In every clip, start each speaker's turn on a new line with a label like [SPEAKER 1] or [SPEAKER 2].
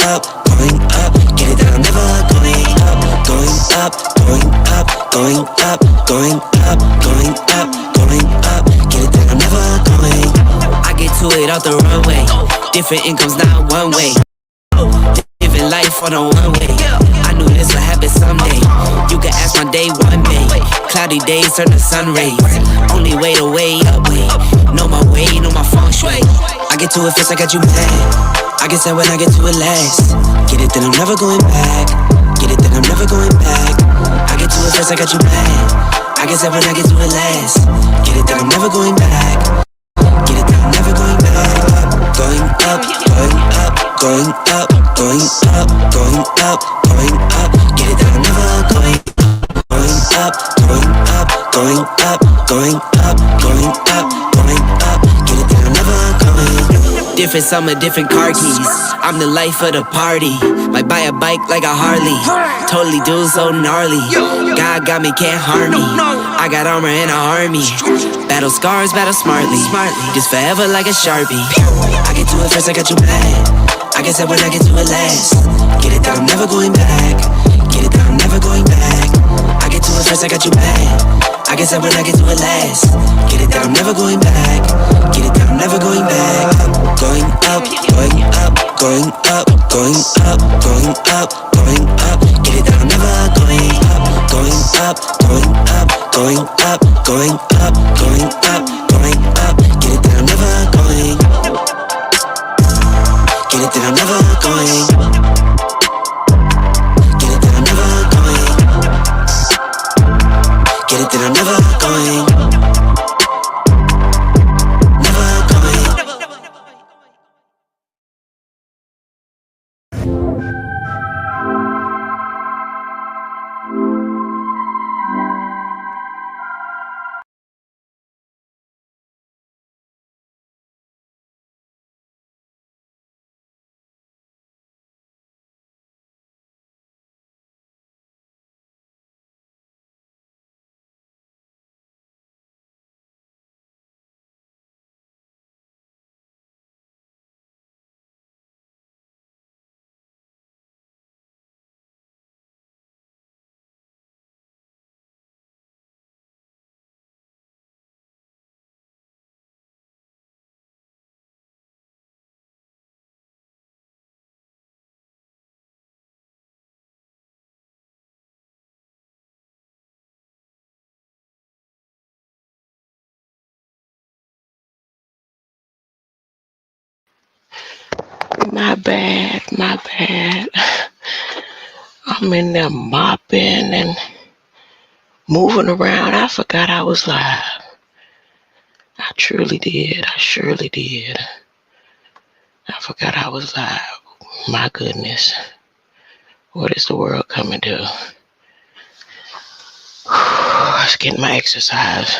[SPEAKER 1] up, going up. Get it that I'm never going up, going up, going up, going up, going up, going up, going up. Get it that I'm never going. I get to it off the runway. Different incomes, not one way. Living life on a one way. I knew this would happen someday. You can ask my day one day. Cloudy days turn to sun rays. Only way to way up way. Know my way, know my feng shui. I get to it first, I got you mad. I get sad when I get to it last. Get it, then I'm never going back. Get it, then I'm never going back. I get to it first, I got you mad. I get sad when I get to it last. Get it, then I'm never going back. Get it, then I'm never going back. Going up, going up, going up, going up, going up, going up. Get it, then I'm never going. Going up, going up, going up, going up, going up, going up. Get it, then I'm never going. Different summer, different car keys. I'm the life of the party. Might buy a bike like a Harley. Totally do so gnarly. God got me, can't harm me. I got armor and an army. Battle scars, battle smartly. Just forever like a Sharpie. I get to it first, I got you mad. I guess that when I get to it last. Get it that I'm never going back. Get it that I'm never going back. I get to it first, I got you mad. I guess that when I get to it last. Get it that I'm never going back. Get it that I'm never going back. Going up, going up, going up, going up, going up, going up. Get it that I'm never going up. Going up, going up, going up, going up, going up, going up. Get it that I'm never going. Get it that I'm never going. Get it that I'm never going. Get it that I'm never going. Never going.
[SPEAKER 2] My bad. I'm in there mopping and moving around. I forgot I was live. I truly did. I surely did. I forgot I was live. My goodness. What is the world coming to? I was getting my exercise.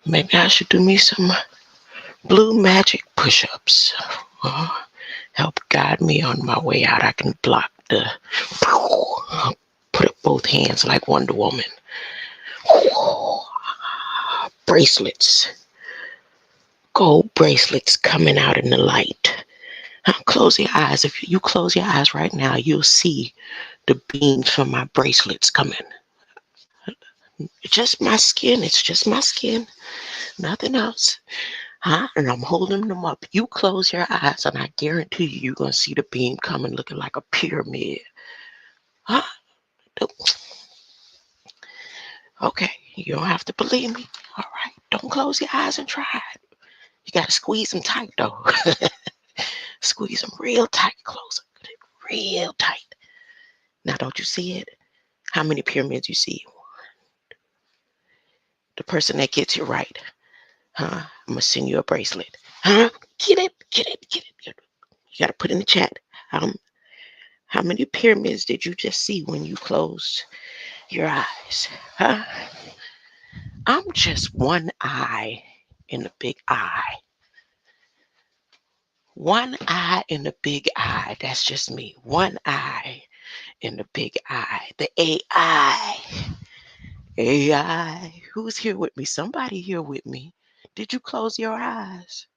[SPEAKER 2] Maybe I should do me some blue magic push-ups. Help guide me on my way out. I can block the... Put up both hands like Wonder Woman. Bracelets. Gold bracelets coming out in the light. Close your eyes. If you close your eyes right now, you'll see the beams from my bracelets coming. It's just my skin. It's just my skin. Nothing else. And I'm holding them up. You close your eyes, and I guarantee you, you're going to see the beam coming looking like a pyramid. Okay, you don't have to believe me. All right, don't close your eyes and try it. You got to squeeze them tight, though. Squeeze them real tight. Close them real tight. Now, don't you see it? How many pyramids you see? The person that gets you right. I'm going to send you a bracelet. Get it. You got to put in the chat. How many pyramids did you just see when you closed your eyes? I'm just one eye in the big eye. One eye in the big eye. That's just me. One eye in the big eye. The AI. AI. Who's here with me? Somebody here with me. Did you close your eyes?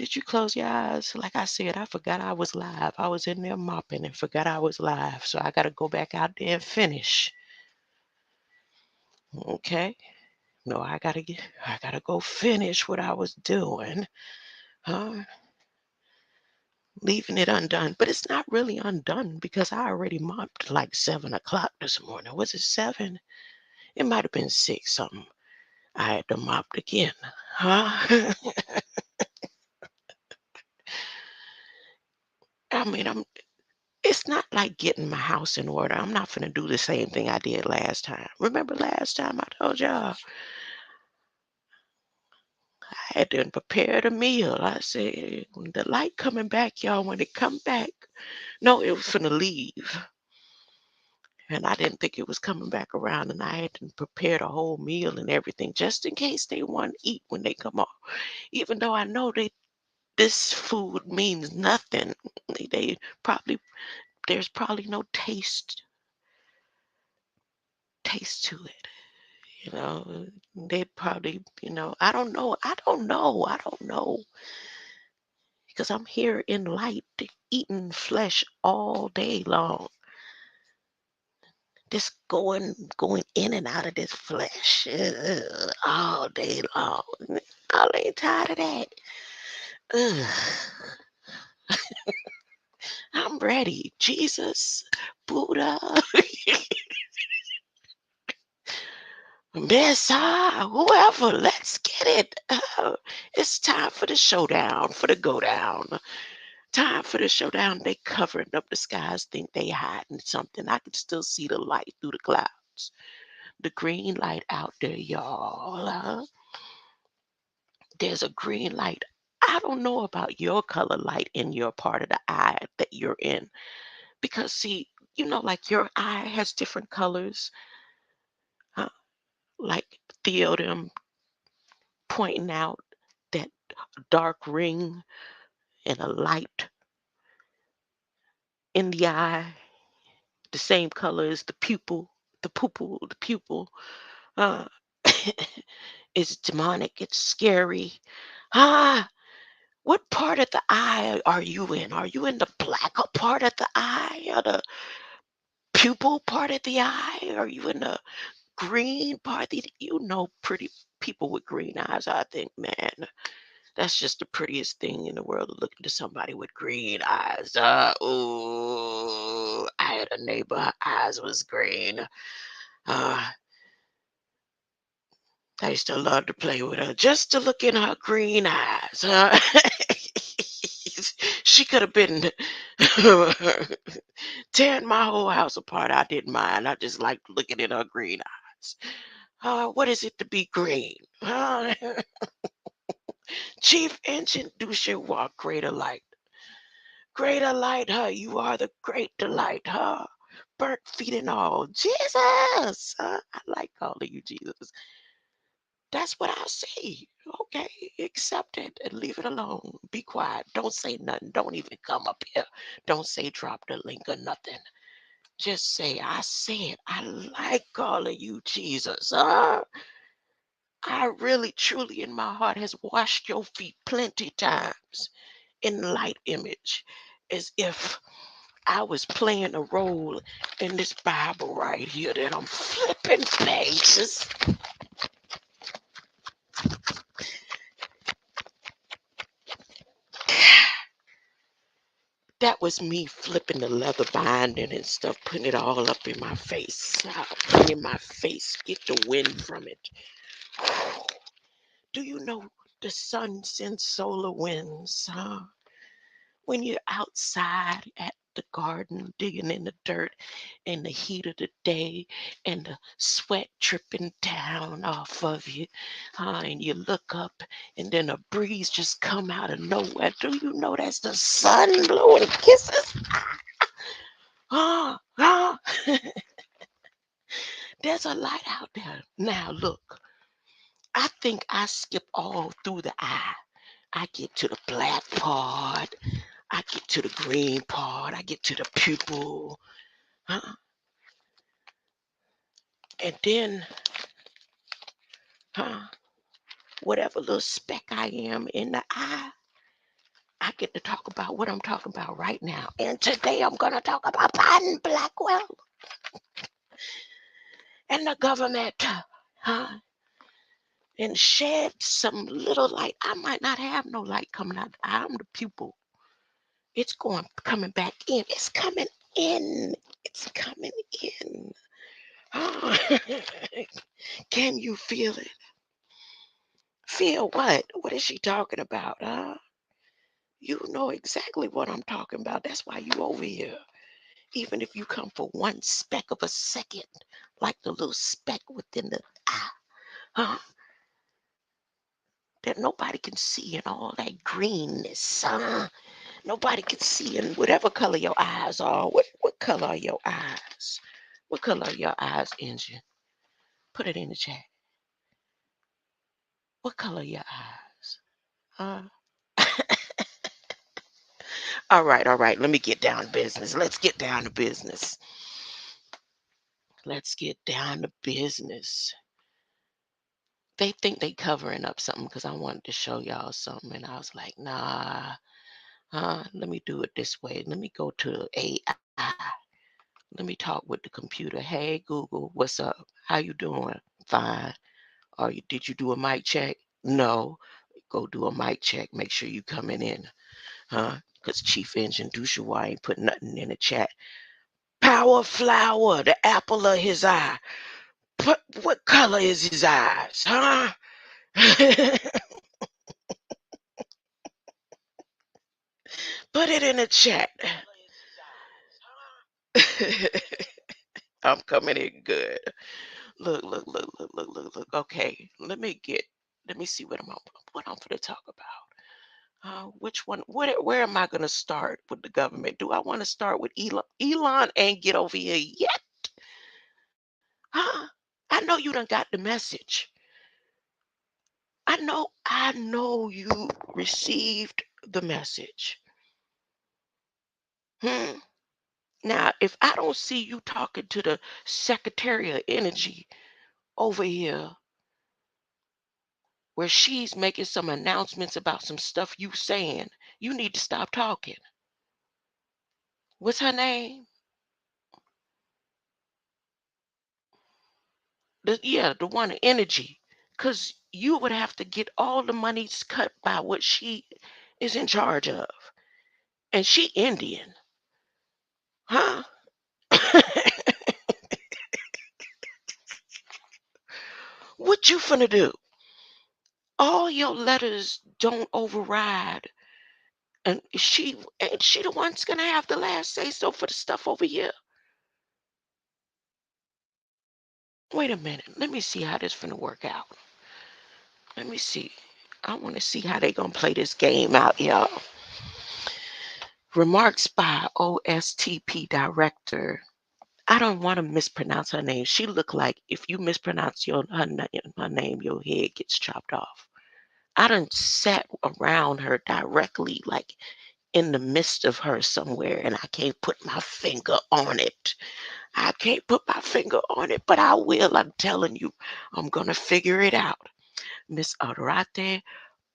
[SPEAKER 2] did you close your eyes? Like I said, I forgot I was live. I was in there mopping and forgot I was live. So I got to go back out there and finish. Okay. No, I gotta go finish what I was doing. Huh? Leaving it undone. But it's not really undone because I already mopped like 7 o'clock this morning. Was it 7? It might have been 6 something. I had to mop again. Huh? I mean, it's not like getting my house in order. I'm not gonna do the same thing I did last time. Remember last time I told y'all I had to prepare the meal. I said, when the light coming back, y'all, when it come back. No, it was finna leave. And I didn't think it was coming back around, and I had to prepare the whole meal and everything just in case they want to eat when they come off. Even though I know this food means nothing. They probably there's probably no taste to it. You know, they probably, I don't know, because I'm here in light eating flesh all day long. Just going in and out of this flesh all day long. I ain't tired of that. Ugh. I'm ready. Jesus, Buddha, Messiah, whoever, let's get it. It's time for the showdown, for the go down. Time for the showdown. They covering up the skies, think they hiding something. I can still see the light through the clouds. The green light out there, y'all. There's a green light. I don't know about your color light in your part of the eye that you're in. Because, see, like your eye has different colors. Uh, like Theo them pointing out that dark ring and a light in the eye, the same color as the pupil. Uh, it's demonic. It's scary. Ah, what part of the eye are you in? Are you in the blacker part of the eye or the pupil part of the eye? Are you in the green part? Pretty people with green eyes, I think, man. That's just the prettiest thing in the world to look into somebody with green eyes. Ooh, I had a neighbor, her eyes was green. Uh, I used to love to play with her just to look in her green eyes. She could have been tearing my whole house apart. I didn't mind. I just liked looking in her green eyes. What is it to be green? Chief Engine, do your walk, greater light. Greater light, you are the great delight, burnt feet and all. Jesus, I like calling you Jesus. That's what I say. Okay, accept it and leave it alone. Be quiet. Don't say nothing. Don't even come up here. Don't say drop the link or nothing. Just say, I said, I like calling you Jesus. I really, truly, in my heart, has washed your feet plenty times in light image, as if I was playing a role in this Bible right here that I'm flipping pages. That was me flipping the leather binding and stuff, putting it all up in my face. In my face, get the wind from it. Do you know the sun sends solar winds? When you're outside at the garden digging in the dirt in the heat of the day and the sweat dripping down off of you, and you look up and then a breeze just come out of nowhere. Do you know that's the sun blowing kisses? Ah, ah. There's a light out there. Now look, I think I skip all through the eye. I get to the black part. I get to the green part. I get to the pupil. Huh? And then, huh, whatever little speck I am in the eye, I get to talk about what I'm talking about right now. And today I'm going to talk about Biden Blackwell and the government. Huh? And shed some little light. I might not have no light coming out. I'm the pupil. It's coming back in. It's coming in. It's coming in. Oh, can you feel it? Feel what? What is she talking about? You know exactly what I'm talking about. That's why you over here. Even if you come for one speck of a second, like the little speck within the eye, huh? That nobody can see in all that greenness. Nobody can see in whatever color your eyes are. What color are your eyes? What color are your eyes, Engine? Put it in the chat. What color are your eyes? Uh, all right. Let me get down to business. Let's get down to business. Let's get down to business. They think they covering up something because I wanted to show y'all something, and I was like, nah. Let me do it this way. Let me go to AI. Let me talk with the computer. Hey Google, what's up? How you doing? Fine. Did you do a mic check? No. Go do a mic check. Make sure you coming in. Because Chief Engine Dushawa ain't put nothing in the chat. Power Flower, the apple of his eye. What color is his eyes? Put it in the chat. I'm coming in good. Look. Okay, let me see what I'm gonna talk about. Which one? Where am I gonna start with the government? Do I want to start with Elon? Elon ain't get over here yet. Huh? I know you done got the message. I know you received the message. Now, if I don't see you talking to the Secretary of Energy over here, where she's making some announcements about some stuff you saying, you need to stop talking. What's her name? The one energy. Because you would have to get all the monies cut by what she is in charge of. And she Indian. Huh? What you finna do? All your letters don't override. And ain't she the one's gonna have the last say so for the stuff over here? Wait a minute. Let me see how this finna work out. Let me see. I want to see how they gonna play this game out, y'all. Remarks by OSTP director. I don't want to mispronounce her name. She look like if you mispronounce her name, your head gets chopped off. I done sat around her directly, like in the midst of her somewhere, and I can't put my finger on it. I can't put my finger on it, but I will. I'm telling you, I'm gonna figure it out. Miss Arate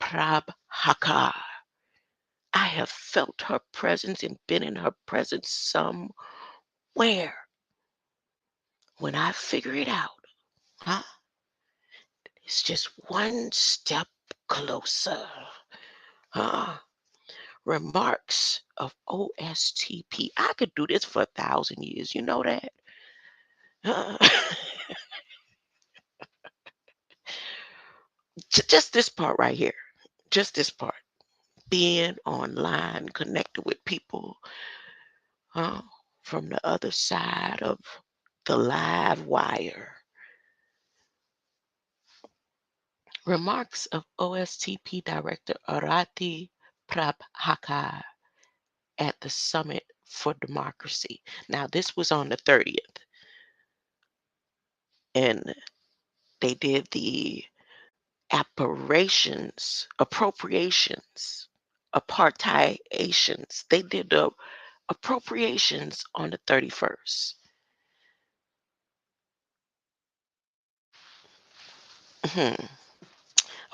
[SPEAKER 2] Prabhakar. I have felt her presence and been in her presence somewhere. When I figure it out, huh? It's just one step closer. Huh? Remarks of OSTP. I could do this for 1,000 years. You know that? Uh, just this part right here. Just this part. Being online, connected with people from the other side of the live wire. Remarks of OSTP Director Arati Prabhakar at the Summit for Democracy. Now, this was on the 30th, and they did the appropriations. They did the appropriations on the 31st.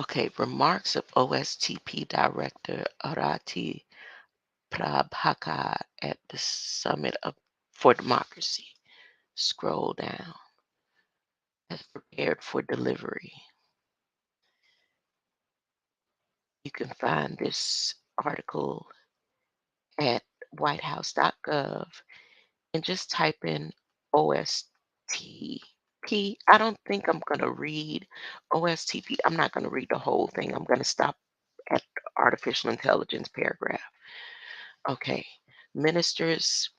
[SPEAKER 2] Okay, remarks of OSTP Director Arati Prabhaka at the Summit for Democracy. Scroll down. As prepared for delivery. You can find this article at whitehouse.gov and just type in OSTP. I don't think I'm going to read OSTP. I'm not going to read the whole thing. I'm going to stop at the artificial intelligence paragraph. Okay. Ministers,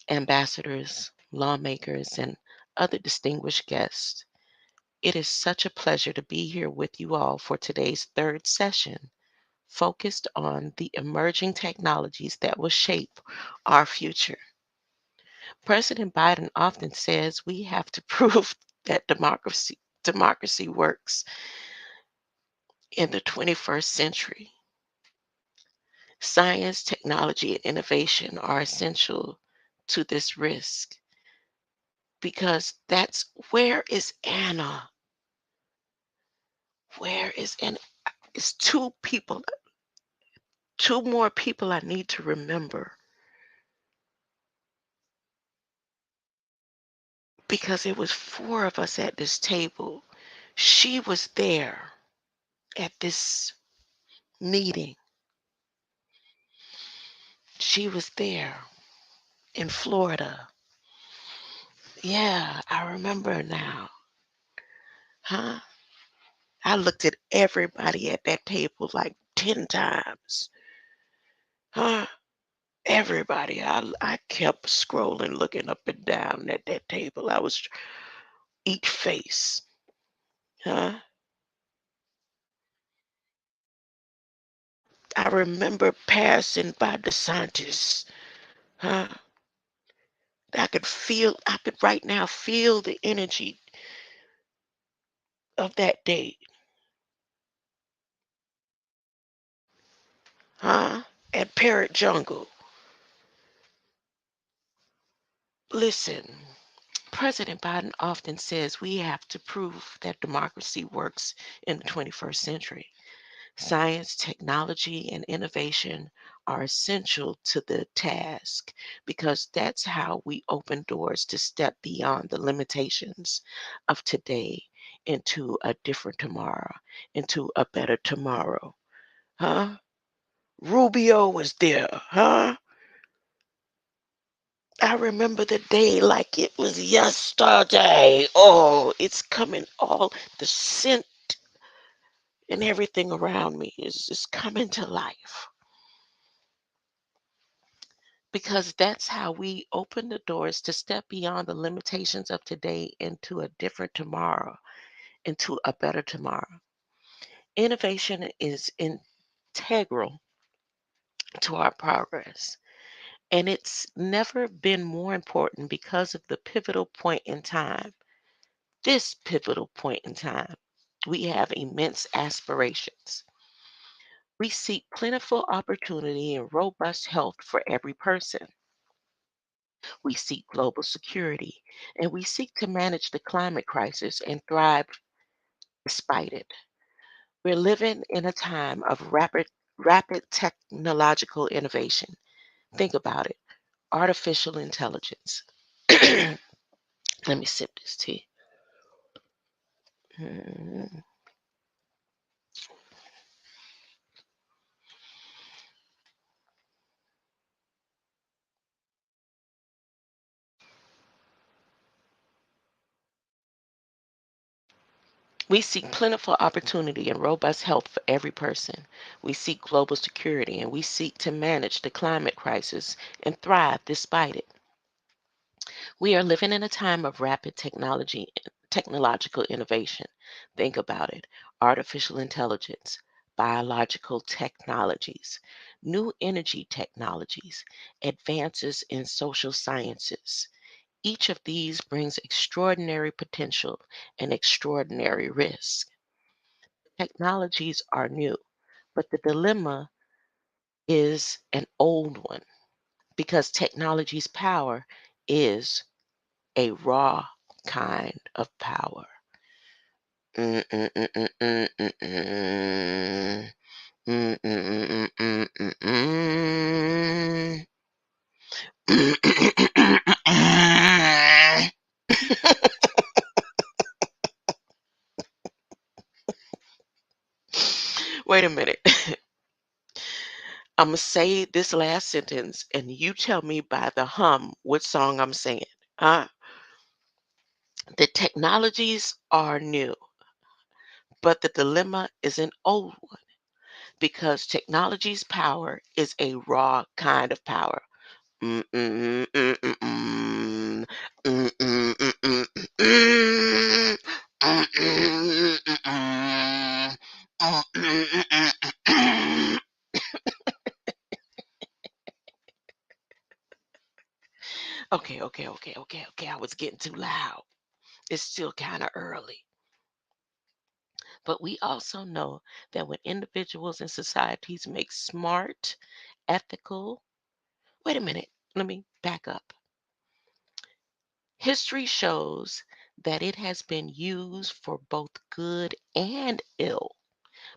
[SPEAKER 2] ambassadors, lawmakers, and other distinguished guests, it is such a pleasure to be here with you all for today's third session, focused on the emerging technologies that will shape our future. President Biden often says we have to prove that democracy works in the 21st century. Science, technology, and innovation are essential to this risk because that's where is Anna? Where is Anna? It's two more people I need to remember because it was four of us at this table. She was there at this meeting. She was there in Florida. Yeah, I remember now. Huh? I looked at everybody at that table like 10 times. Huh? Everybody. I kept scrolling, looking up and down at that table. I was each face. Huh? I remember passing by the scientists. Huh? I could right now feel the energy of that day. Huh? At Parrot Jungle. Listen, President Biden often says we have to prove that democracy works in the 21st century. Science, technology, and innovation are essential to the task because that's how we open doors to step beyond the limitations of today into a different tomorrow, into a better tomorrow. Huh? Rubio was there, huh? I remember the day like it was yesterday. Oh, it's coming all the scent and everything around me is coming to life. Because that's how we open the doors to step beyond the limitations of today into a different tomorrow, into a better tomorrow. Innovation is integral to our progress. And it's never been more important because of the pivotal point in time. This pivotal point in time, we have immense aspirations. We seek plentiful opportunity and robust health for every person. We seek global security, and we seek to manage the climate crisis and thrive despite it. We're living in a time of rapid technological innovation. Think about it. Artificial intelligence. Let me sip this tea. Mm. We seek plentiful opportunity and robust health for every person. We seek global security and we seek to manage the climate crisis and thrive despite it. We are living in a time of rapid technological innovation. Think about it. Artificial intelligence, biological technologies, new energy technologies, advances in social sciences. Each of these brings extraordinary potential and extraordinary risk. Technologies are new, but the dilemma is an old one because technology's power is a raw kind of power. Mm, mm, mm, mm, mm, mm, mm. Mm, mm, mm, mm, mm, mm, mm. Wait a minute. I'm going to say this last sentence, and you tell me by the hum what song I'm saying. Uh, the technologies are new, but the dilemma is an old one because technology's power is a raw kind of power. Mm, mm, mm, mm, mm, mm, mm, mm, mm, mm, mm, mm, mm, mm, mm. Okay. I was getting too loud. It's still kind of early. But we also know that when individuals and societies make smart, ethical, wait a minute, let me back up. History shows that it has been used for both good and ill.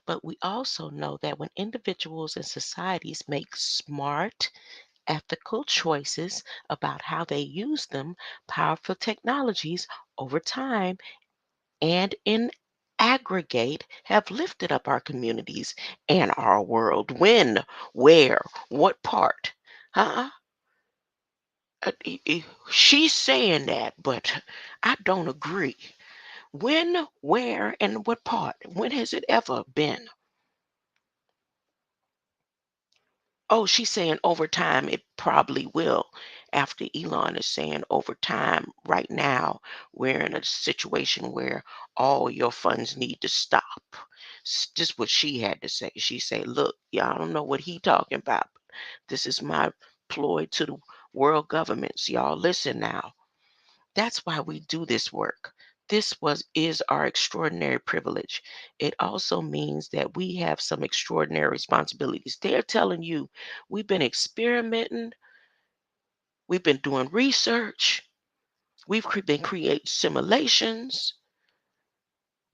[SPEAKER 2] But we also know that when individuals and societies make smart, ethical choices about how they use them, powerful technologies over time and in aggregate have lifted up our communities and our world. When, where, what part? Huh? She's saying that, but I don't agree. When, where, and what part? When has it ever been? Oh, she's saying over time it probably will. After Elon is saying over time, right now, we're in a situation where all your funds need to stop. Just what she had to say. She said, look, y'all don't know what he talking about. This is my ploy to the world governments. Y'all listen now. That's why we do this work. This was is our extraordinary privilege. It also means that we have some extraordinary responsibilities. They're telling you we've been experimenting, we've been doing research, been creating simulations.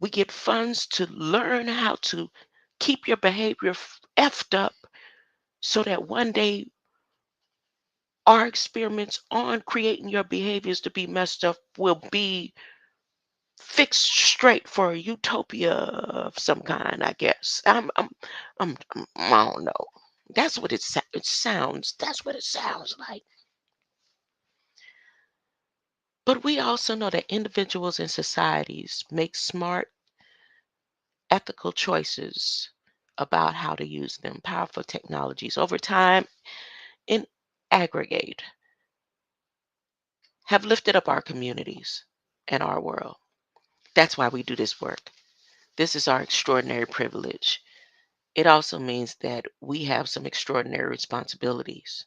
[SPEAKER 2] We get funds to learn how to keep your behavior effed up so that one day our experiments on creating your behaviors to be messed up will be fixed straight for a utopia of some kind, I guess. I don't know. That's what it sounds. That's what it sounds like. But we also know that individuals and societies make smart, ethical choices about how to use them. Powerful technologies over time, in aggregate, have lifted up our communities and our world. That's why we do this work. This is our extraordinary privilege. It also means that we have some extraordinary responsibilities.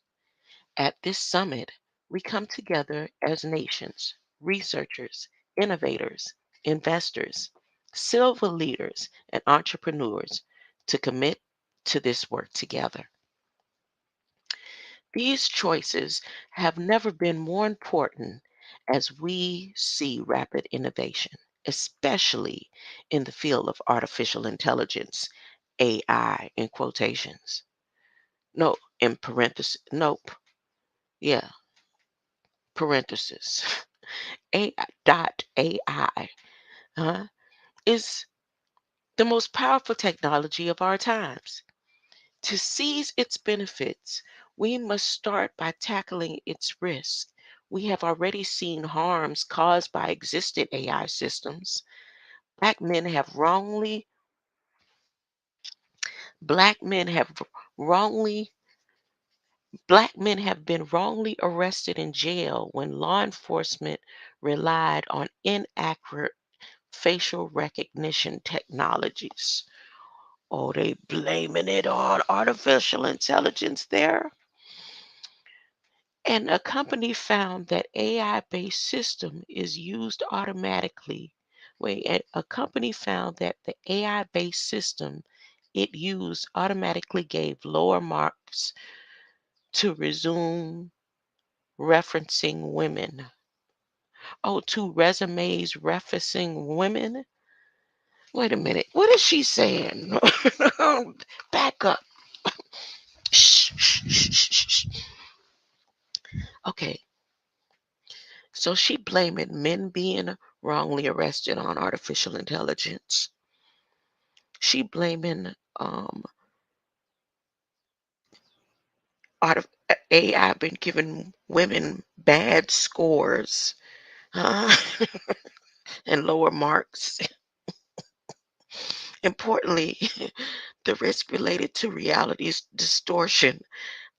[SPEAKER 2] At this summit, we come together as nations, researchers, innovators, investors, civil leaders, and entrepreneurs to commit to this work together. These choices have never been more important as we see rapid innovation, especially in the field of artificial intelligence, AI in quotations. No, in parentheses. Nope. Yeah, parentheses. AI is the most powerful technology of our times. To seize its benefits, we must start by tackling its risks. We have already seen harms caused by existing AI systems. Black men have wrongly, black men have wrongly, black men have been wrongly arrested in jail when law enforcement relied on inaccurate facial recognition technologies. Oh, they blaming it on artificial intelligence there. And a company found that AI-based system is used automatically. A company found that the AI-based system it used automatically gave lower marks to resume referencing women. Oh, to resumes referencing women? Wait a minute. What is she saying? Back up. Shh, shh, shh, shh, shh. Okay, so she blaming men being wrongly arrested on artificial intelligence. She blaming Um, AI been giving women bad scores, uh, and lower marks. Importantly, the risk related to reality's distortion,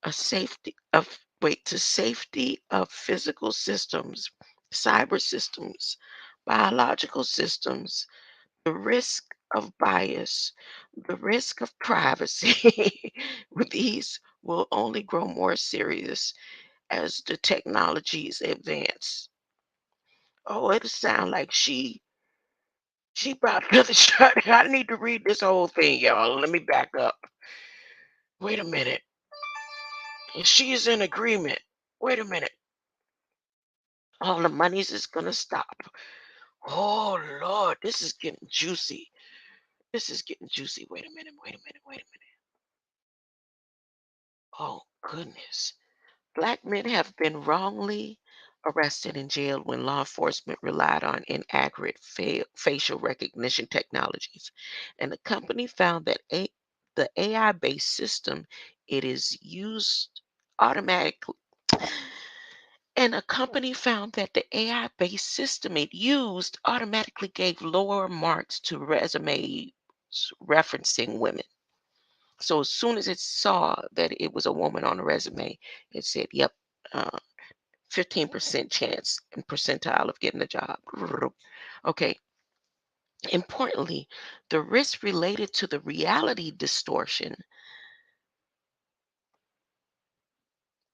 [SPEAKER 2] a safety of to safety of physical systems, cyber systems, biological systems, the risk of bias, the risk of privacy. These will only grow more serious as the technologies advance. Oh, it sounds like she brought another shot. I need to read this whole thing, y'all. Let me back up. Wait a minute. She is in agreement. Wait a minute. All the monies is gonna stop. Oh Lord, this is getting juicy. This is getting juicy. Wait a minute. Wait a minute. Wait a minute. Oh goodness. Black men have been wrongly arrested and jailed when law enforcement relied on inaccurate facial recognition technologies. And the company found that the AI based system it is used automatically. And a company found that the AI based system it used automatically gave lower marks to resumes referencing women. So as soon as it saw that it was a woman on a resume, it said, yep, uh, 15% chance and percentile of getting a job. Okay. Importantly, the risk related to the reality distortion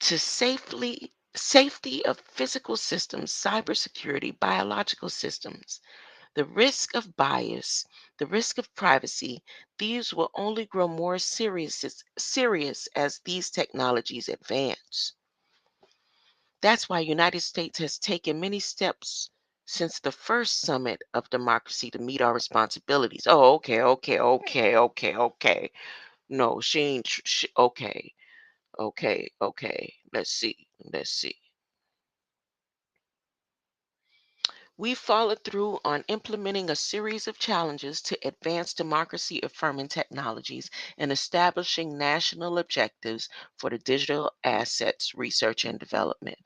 [SPEAKER 2] to safety of physical systems, cybersecurity, biological systems, the risk of bias, the risk of privacy, these will only grow more serious as these technologies advance. That's why United States has taken many steps since the first summit of democracy to meet our responsibilities. Oh, okay, okay, okay, okay, okay. No, she ain't. Okay, okay, okay. Let's see. Let's see. We followed through on implementing a series of challenges to advance democracy affirming technologies and establishing national objectives for the digital assets research and development.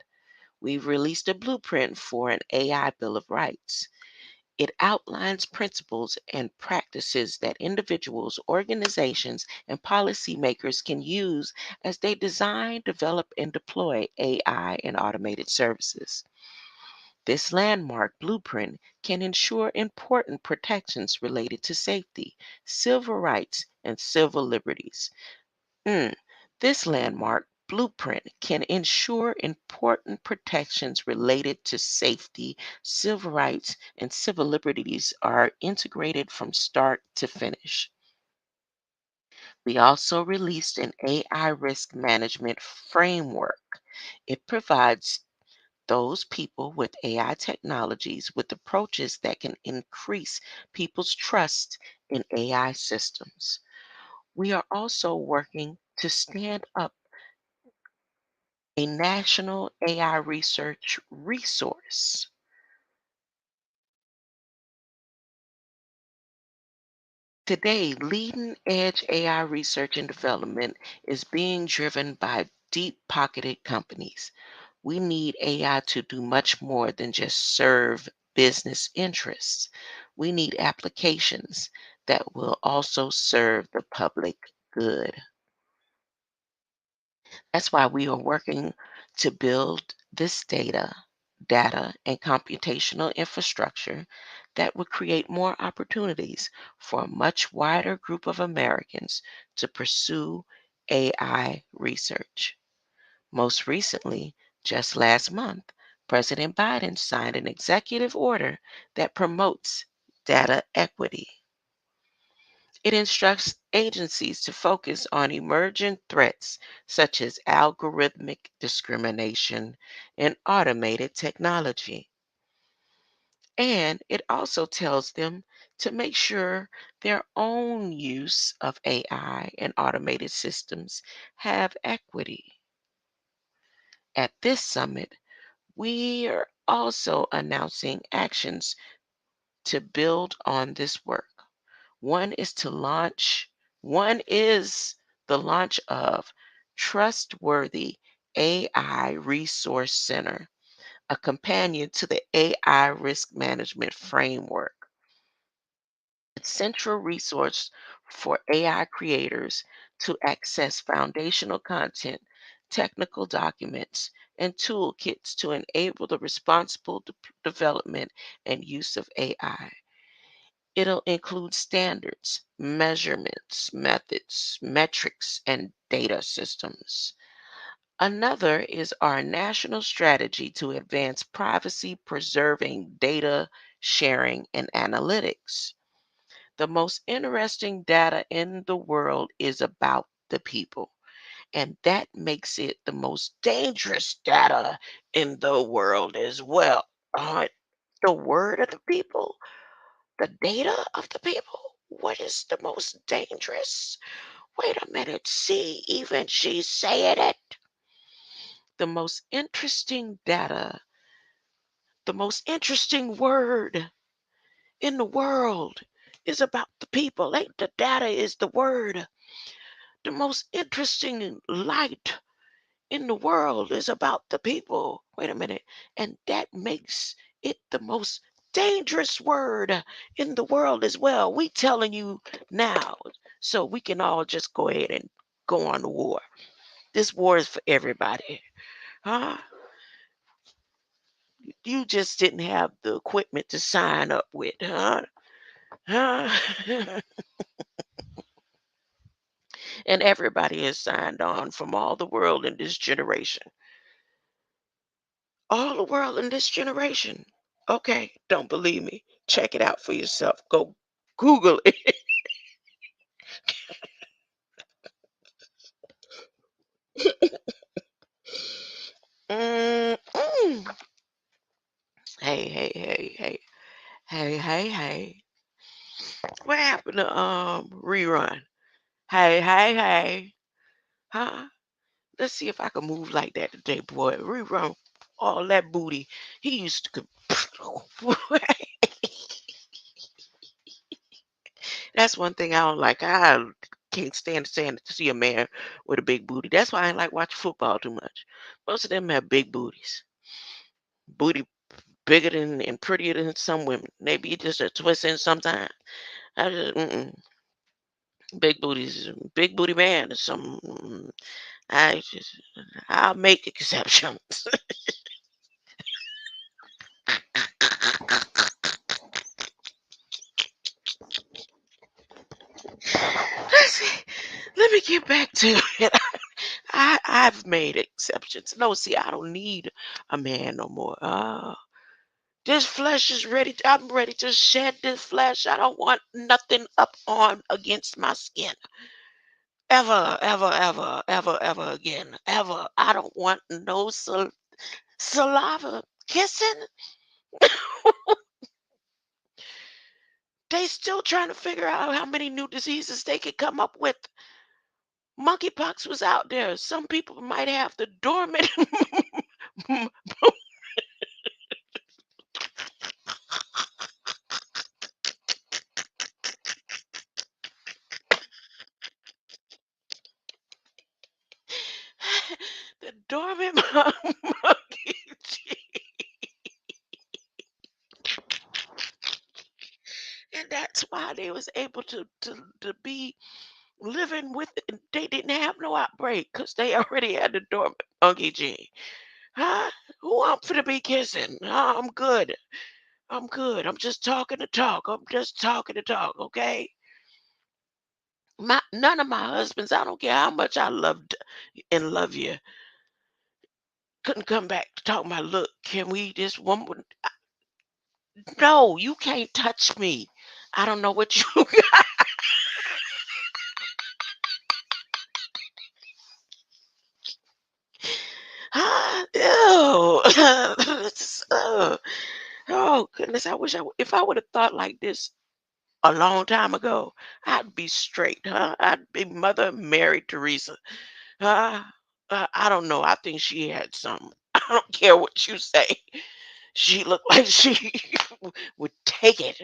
[SPEAKER 2] We've released a blueprint for an AI Bill of Rights. It outlines principles and practices that individuals, organizations, and policymakers can use as they design, develop, and deploy AI and automated services. This landmark blueprint can ensure important protections related to safety, civil rights, and civil liberties. Mm. This landmark blueprint can ensure important protections related to safety, civil rights, and civil liberties are integrated from start to finish. We also released an AI risk management framework. It provides those people with AI technologies with approaches that can increase people's trust in AI systems. We are also working to stand up a national AI research resource. Today, leading edge AI research and development is being driven by deep pocketed companies. We need AI to do much more than just serve business interests. We need applications that will also serve the public good. That's why we are working to build this data and computational infrastructure that would create more opportunities for a much wider group of Americans to pursue AI research. Most recently, just last month, President Biden signed an executive order that promotes data equity. It instructs agencies to focus on emerging threats such as algorithmic discrimination and automated technology. And it also tells them to make sure their own use of AI and automated systems have equity. At this summit, we are also announcing actions to build on this work. One is to launch One is the launch of Trustworthy AI Resource Center, a companion to the AI Risk Management Framework. It's central resource for AI creators to access foundational content, technical documents, and toolkits to enable the responsible development and use of AI. It'll include standards, measurements, methods, metrics, and data systems. Another is our national strategy to advance privacy preserving data sharing and analytics. The most interesting data in the world is about the people, and that makes it the most dangerous data in the world as well. The word of the people, the data of the people. What is the most dangerous? Wait a minute. See, even she's saying it. The most interesting data, the most interesting word in the world is about the people. Ain't the data is the word. The most interesting light in the world is about the people. Wait a minute. And that makes it the most dangerous word in the world as well. We telling you now so we can all just go ahead and go on to war. This war is for everybody. Huh? You just didn't have the equipment to sign up with, huh? Huh? And everybody has signed on from all the world in this generation. All the world in this generation. Okay, don't believe me. Check it out for yourself. Go Google it. Mm-mm. Hey, hey, hey, hey, hey, hey, hey. What happened to rerun? Hey, hey, hey. Huh? Let's see if I can move like that today, boy. Rerun all that booty. He used to. That's one thing I don't like. I can't stand to see a man with a big booty. That's why I ain't like watching football too much. Most of them have big booties. Booty bigger than and prettier than some women. Maybe it just a twist in sometimes. I just big booties, big booty man or some. I just I'll make exceptions. Let's see. Let me get back to it. I've made exceptions. No, see, I don't need a man no more. This flesh is ready. I'm ready to shed this flesh. I don't want nothing up on against my skin. Ever, ever, ever, ever, ever again. Ever. I don't want no saliva kissing. They still trying to figure out how many new diseases they could come up with. Monkeypox was out there. Some people might have the dormant. The dormant monkey. And that's why they was able to be living with it. And they didn't have no outbreak because they already had the dormant monkey gene. Huh? Who I'm finna be kissing? I'm good. I'm good. I'm just talking to talk. I'm just talking to talk, okay? None of my husbands, I don't care how much I loved and love you, couldn't come back to talk about, look, can we this woman? No, you can't touch me. I don't know what you Ew. Oh goodness, I wish if I would have thought like this a long time ago, I'd be straight, huh? I'd be Mother Mary Teresa. Huh? I don't know. I think she had some. I don't care what you say. She looked like she would take it.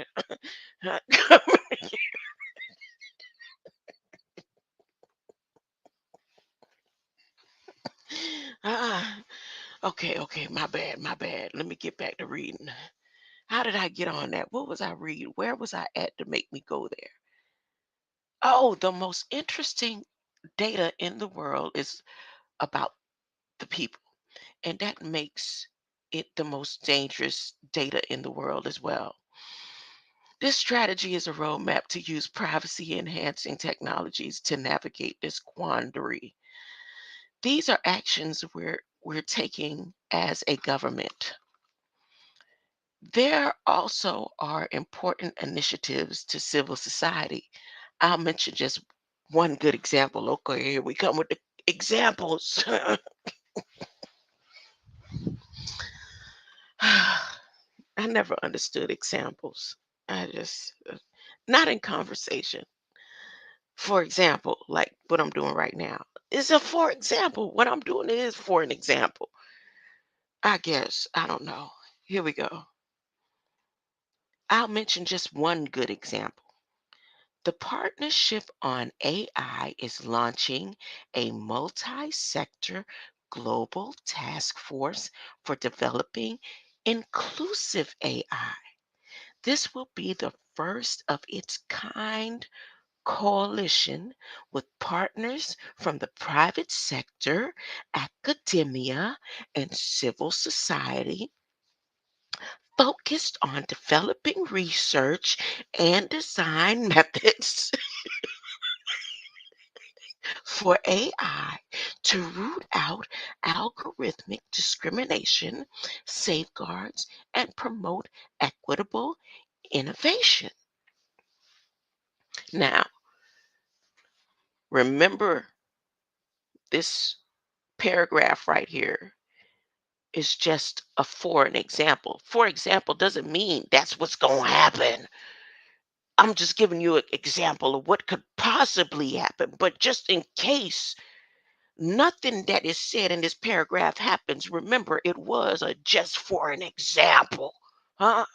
[SPEAKER 2] Ah, okay, my bad, my bad. Let me get back to reading. How did I get on that? What was I reading? Where was I at to make me go there? Oh, the most interesting data in the world is about the people, and that makes it the most dangerous data in the world as well. This strategy is a roadmap to use privacy enhancing technologies to navigate this quandary. These are actions we're taking as a government. There also are important initiatives to civil society. I'll mention just one good example. Okay, here we come with the examples. I never understood examples. I just, not in conversation. For example, like what I'm doing right now is a for example. What I'm doing is for an example. I guess. I don't know. Here we go. I'll mention just one good example. The partnership on AI is launching a multi sector global task force for developing inclusive AI. This will be the first of its kind coalition with partners from the private sector, academia, and civil society focused on developing research and design methods for AI to root out algorithmic discrimination, safeguards, and promote equitable innovation. Now, remember this paragraph right here is just a for an example. For example doesn't mean that's what's going to happen. I'm just giving you an example of what could possibly happen. But just in case nothing that is said in this paragraph happens, remember it was a just for an example. Huh?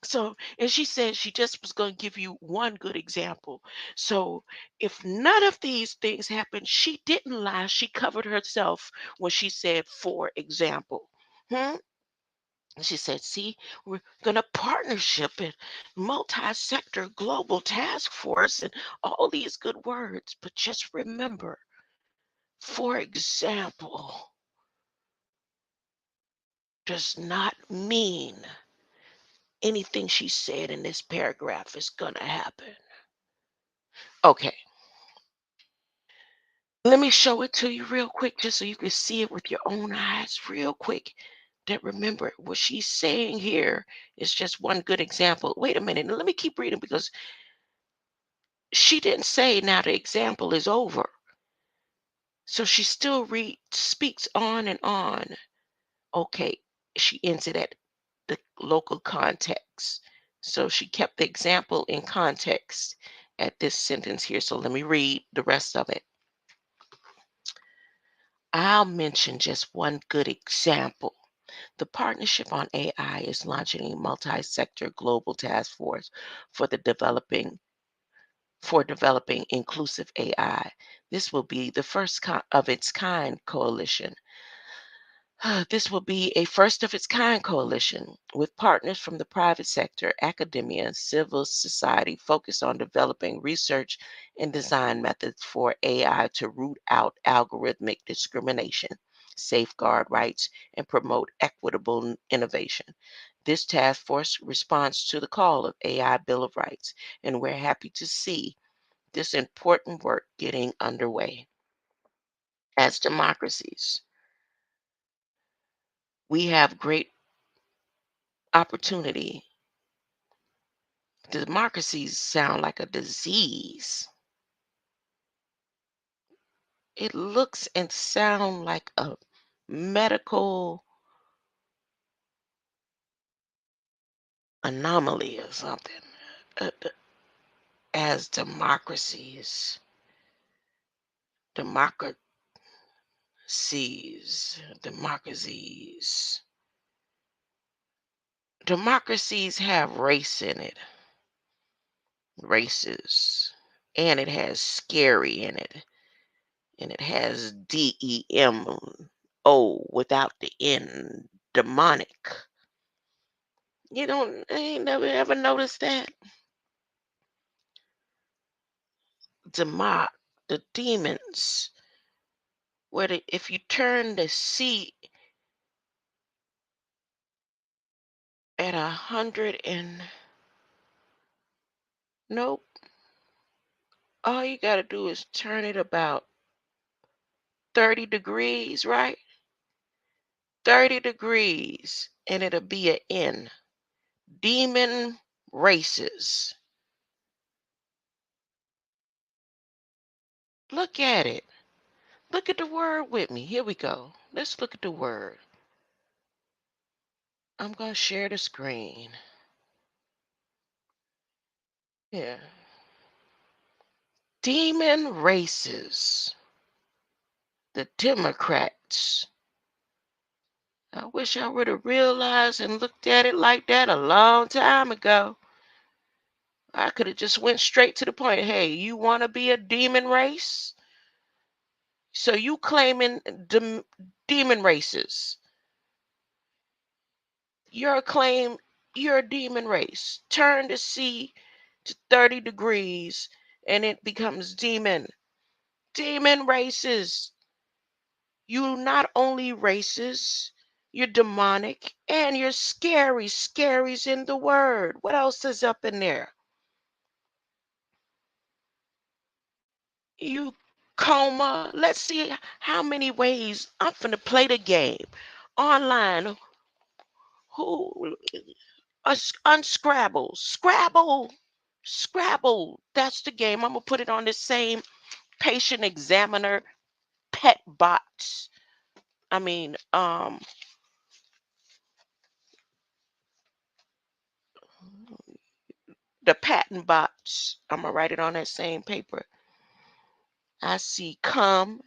[SPEAKER 2] So, and she said she just was going to give you one good example. So, if none of these things happen, she didn't lie. She covered herself when she said, for example. Hmm? She said, see, we're going to partnership and multi-sector global task force and all these good words. But just remember, for example, does not mean anything she said in this paragraph is going to happen. Okay, let me show it to you real quick just so you can see it with your own eyes real quick. That remember what she's saying here is just one good example. Wait a minute, let me keep reading because she didn't say now the example is over. So she still speaks on and on. Okay, she ends it at the local context. So she kept the example in context at this sentence here. So let me read the rest of it. I'll mention just one good example. The partnership on AI is launching a multi-sector global task force for the developing inclusive AI. This will be the first of its kind coalition. This will be a first of its kind coalition with partners from the private sector, academia, and civil society focused on developing research and design methods for AI to root out algorithmic discrimination, safeguard rights, and promote equitable innovation. This task force responds to the call of AI Bill of Rights, and we're happy to see this important work getting underway. As democracies, we have great opportunity. Democracies sound like a disease. It looks and sound like a medical anomaly or something. As democracies, democracies, democracies have race in it. Races. and it has scary in it, and it has DEMO without the N, demonic. You don't ain't never ever noticed that? Demonic, the demons, if you turn the C at 100 and nope, all you gotta do is turn it about 30 degrees, right? 30 degrees, and it'll be an N. Demon races. Look at it. Look at the word with me. Here we go. Let's look at the word. I'm going to share the screen. Yeah. Demon races. The Democrats. I wish I would have realized and looked at it like that a long time ago. I could have just went straight to the point. Hey, you want to be a demon race? So you claiming demon races. Your claim you're a demon race. Turn the C to 30 degrees and it becomes demon. Demon races. You not only races, you're demonic and you're scary. Scary's in the word. What else is up in there? You coma. Let's see how many ways I'm finna play the game online. Who unscrabble? Scrabble. That's the game. I'm gonna put it on the same patient examiner pet bots. I mean, the patent bots. I'm gonna write it on that same paper. I see come,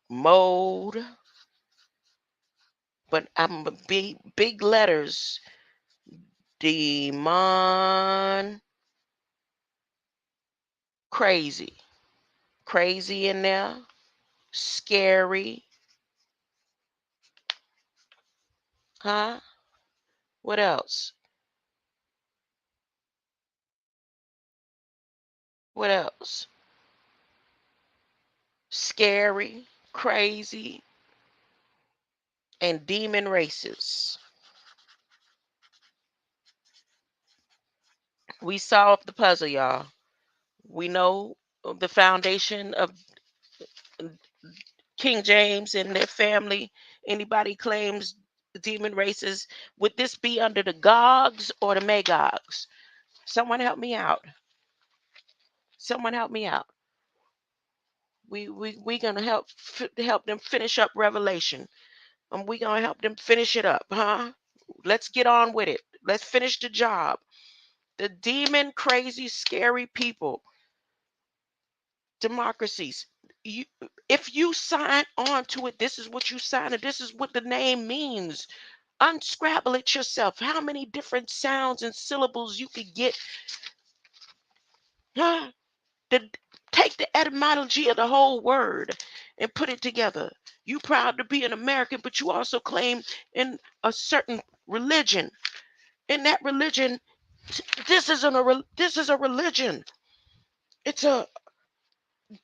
[SPEAKER 2] mode, but I'm big letters. Demon, crazy, crazy in there, scary, huh? What else? What else? Scary, crazy, and demon races. We solved the puzzle, y'all. We know the foundation of King James and their family. Anybody claims demon races, would this be under the Gogs or the Magogs? Someone help me out. Someone help me out. We gonna help them finish up Revelation. We gonna help them finish it up, huh? Let's get on with it. Let's finish the job. The demon, crazy, scary people, democracies. You, if you sign on to it, this is what you sign, and this is what the name means. Unscrabble it yourself. How many different sounds and syllables you could get? Huh? The, take the etymology of the whole word and put it together. You proud to be an American, but you also claim in a certain religion. In that religion, this is a religion. It's a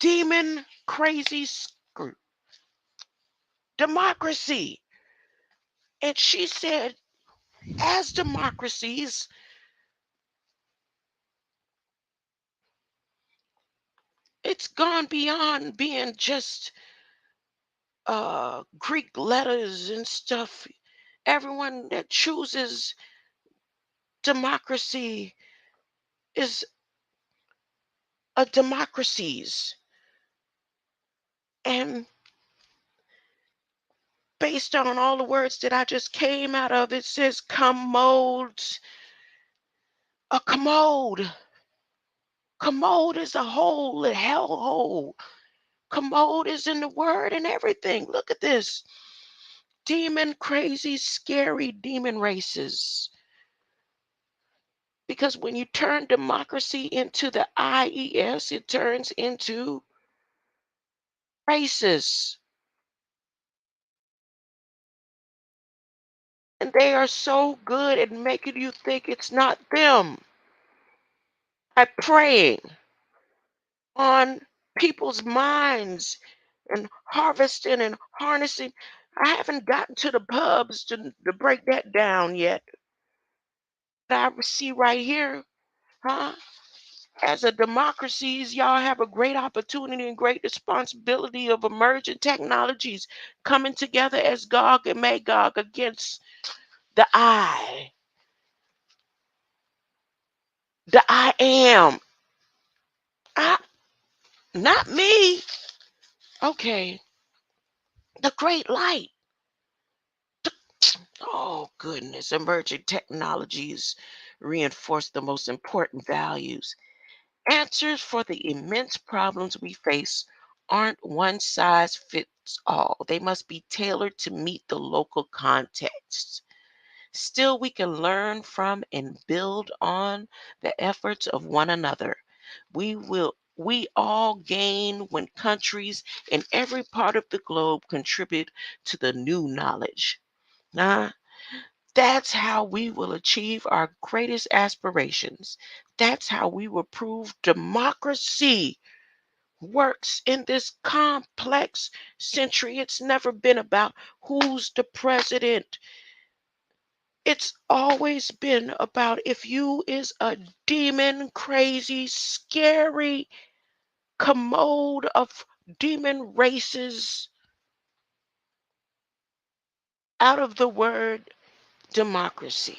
[SPEAKER 2] demon crazy democracy. And she said, as democracies, it's gone beyond being just Greek letters and stuff. Everyone that chooses democracy is a democracies. And based on all the words that I just came out of, it says commode. A commode. Commode is a hole, a hell hole. Commode is in the word and everything. Look at this. Demon, crazy, scary demon races. Because when you turn democracy into the IES, it turns into races. And they are so good at making you think it's not them. At preying on people's minds and harvesting and harnessing. I haven't gotten to the pubs to break that down yet. But I see right here, huh? As a democracies, y'all have a great opportunity and great responsibility of emerging technologies coming together as Gog and Magog against the I, the I am. I, not me. Okay, the great light. Oh, goodness. Emerging technologies reinforce the most important values. Answers for the immense problems we face aren't one size fits all. They must be tailored to meet the local context. Still, we can learn from and build on the efforts of one another. We all gain when countries in every part of the globe contribute to the new knowledge. Nah, that's how we will achieve our greatest aspirations. That's how we will prove democracy works in this complex century. It's never been about who's the president. It's always been about if you is a demon, crazy, scary commode of demon races out of the word democracy.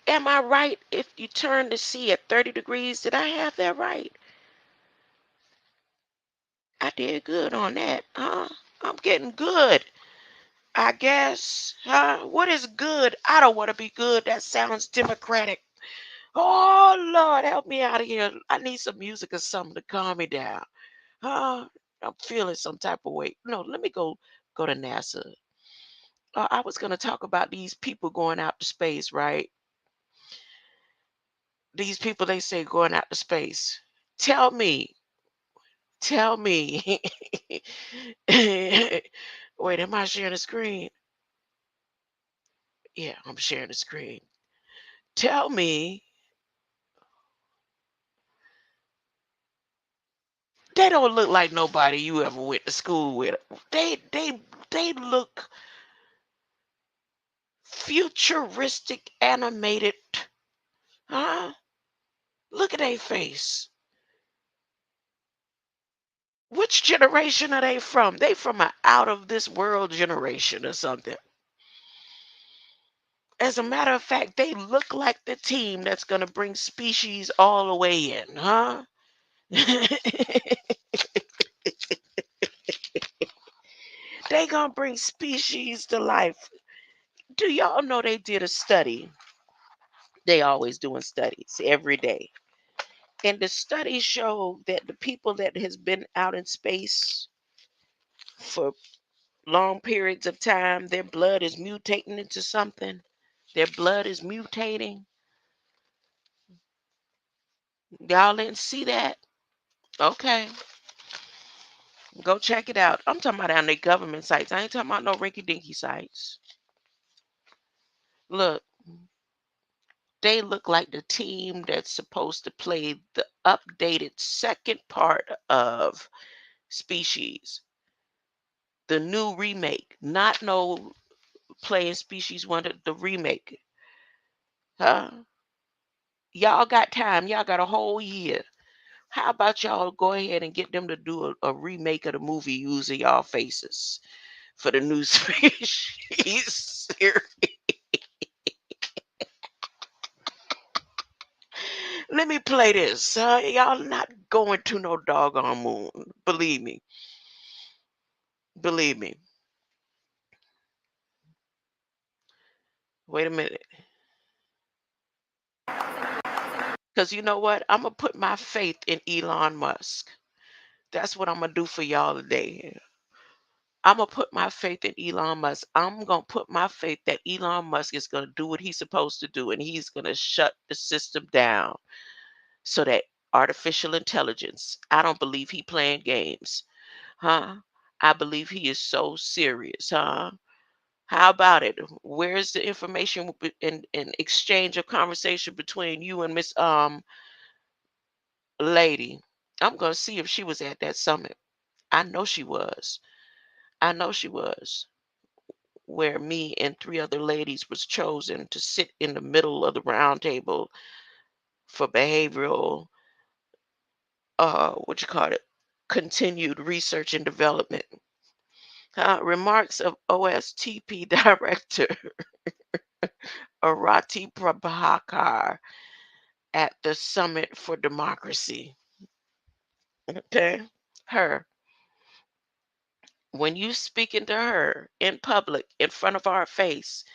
[SPEAKER 2] Am I right if you turn the sea at 30 degrees? Did I have that right? I did good on that, huh? I'm getting good, I guess. Huh? What is good? I don't want to be good. That sounds democratic. Oh, Lord, help me out of here. I need some music or something to calm me down. Huh? I'm feeling some type of way. No, let me go to NASA. I was going to talk about these people going out to space, right? These people, they say going out to space. Tell me, tell me. Wait, am I sharing the screen? Yeah, I'm sharing the screen. Tell me, they don't look like nobody you ever went to school with. They look futuristic, animated. Huh? Look at their face. Which generation are they from? They from an out of this world generation or something. As a matter of fact, they look like the team that's gonna bring species all the way in, huh? They gonna bring species to life. Do y'all know they did a study? They always doing studies every day. And the study showed that the people that has been out in space for long periods of time, their blood is mutating into something. Their blood is mutating. Y'all didn't see that? Okay. Go check it out. I'm talking about on the government sites. I ain't talking about no rinky dinky sites. Look, they look like the team that's supposed to play the updated second part of Species, the new remake, not no playing Species One, the remake. Huh? Y'all got time. Y'all got a whole year. How about y'all go ahead and get them to do a remake of the movie using y'all faces for the new Species series? Let me play this. Y'all not going to no doggone moon. Believe me. Believe me. Wait a minute. Because you know what? I'm going to put my faith in Elon Musk. That's what I'm going to do for y'all today. I'm going to put my faith in Elon Musk. I'm going to put my faith that Elon Musk is going to do what he's supposed to do, and he's going to shut the system down so that artificial intelligence, I don't believe he playing games, huh? I believe he is so serious, huh? How about it? Where's the information in exchange of conversation between you and Miss lady? I'm going to see if she was at that summit. I know she was. I know she was. Where me and three other ladies was chosen to sit in the middle of the round table for behavioral, what you call it, continued research and development. Remarks of OSTP Director Arati Prabhakar at the Summit for Democracy. Okay, her. When you speaking to her in public, in front of our face,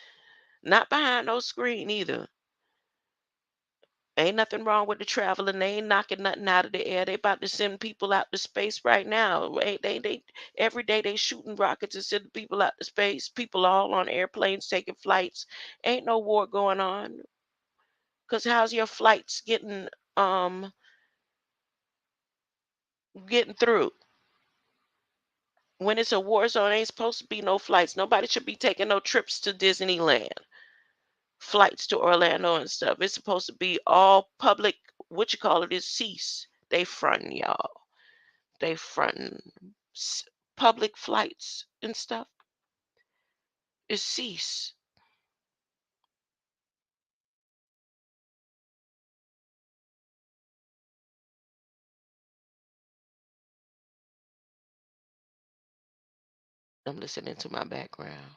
[SPEAKER 2] not behind no screen either. Ain't nothing wrong with the traveling. They ain't knocking nothing out of the air. They about to send people out to space right now. They every day they shooting rockets and sending people out to space. People all on airplanes taking flights. Ain't no war going on. Cause how's your flights um getting through? When it's a war zone, ain't supposed to be no flights. Nobody should be taking no trips to Disneyland, flights to Orlando and stuff. It's supposed to be all public. What you call it is cease. They fronting y'all. They fronting public flights and stuff is cease. I'm listening to my background.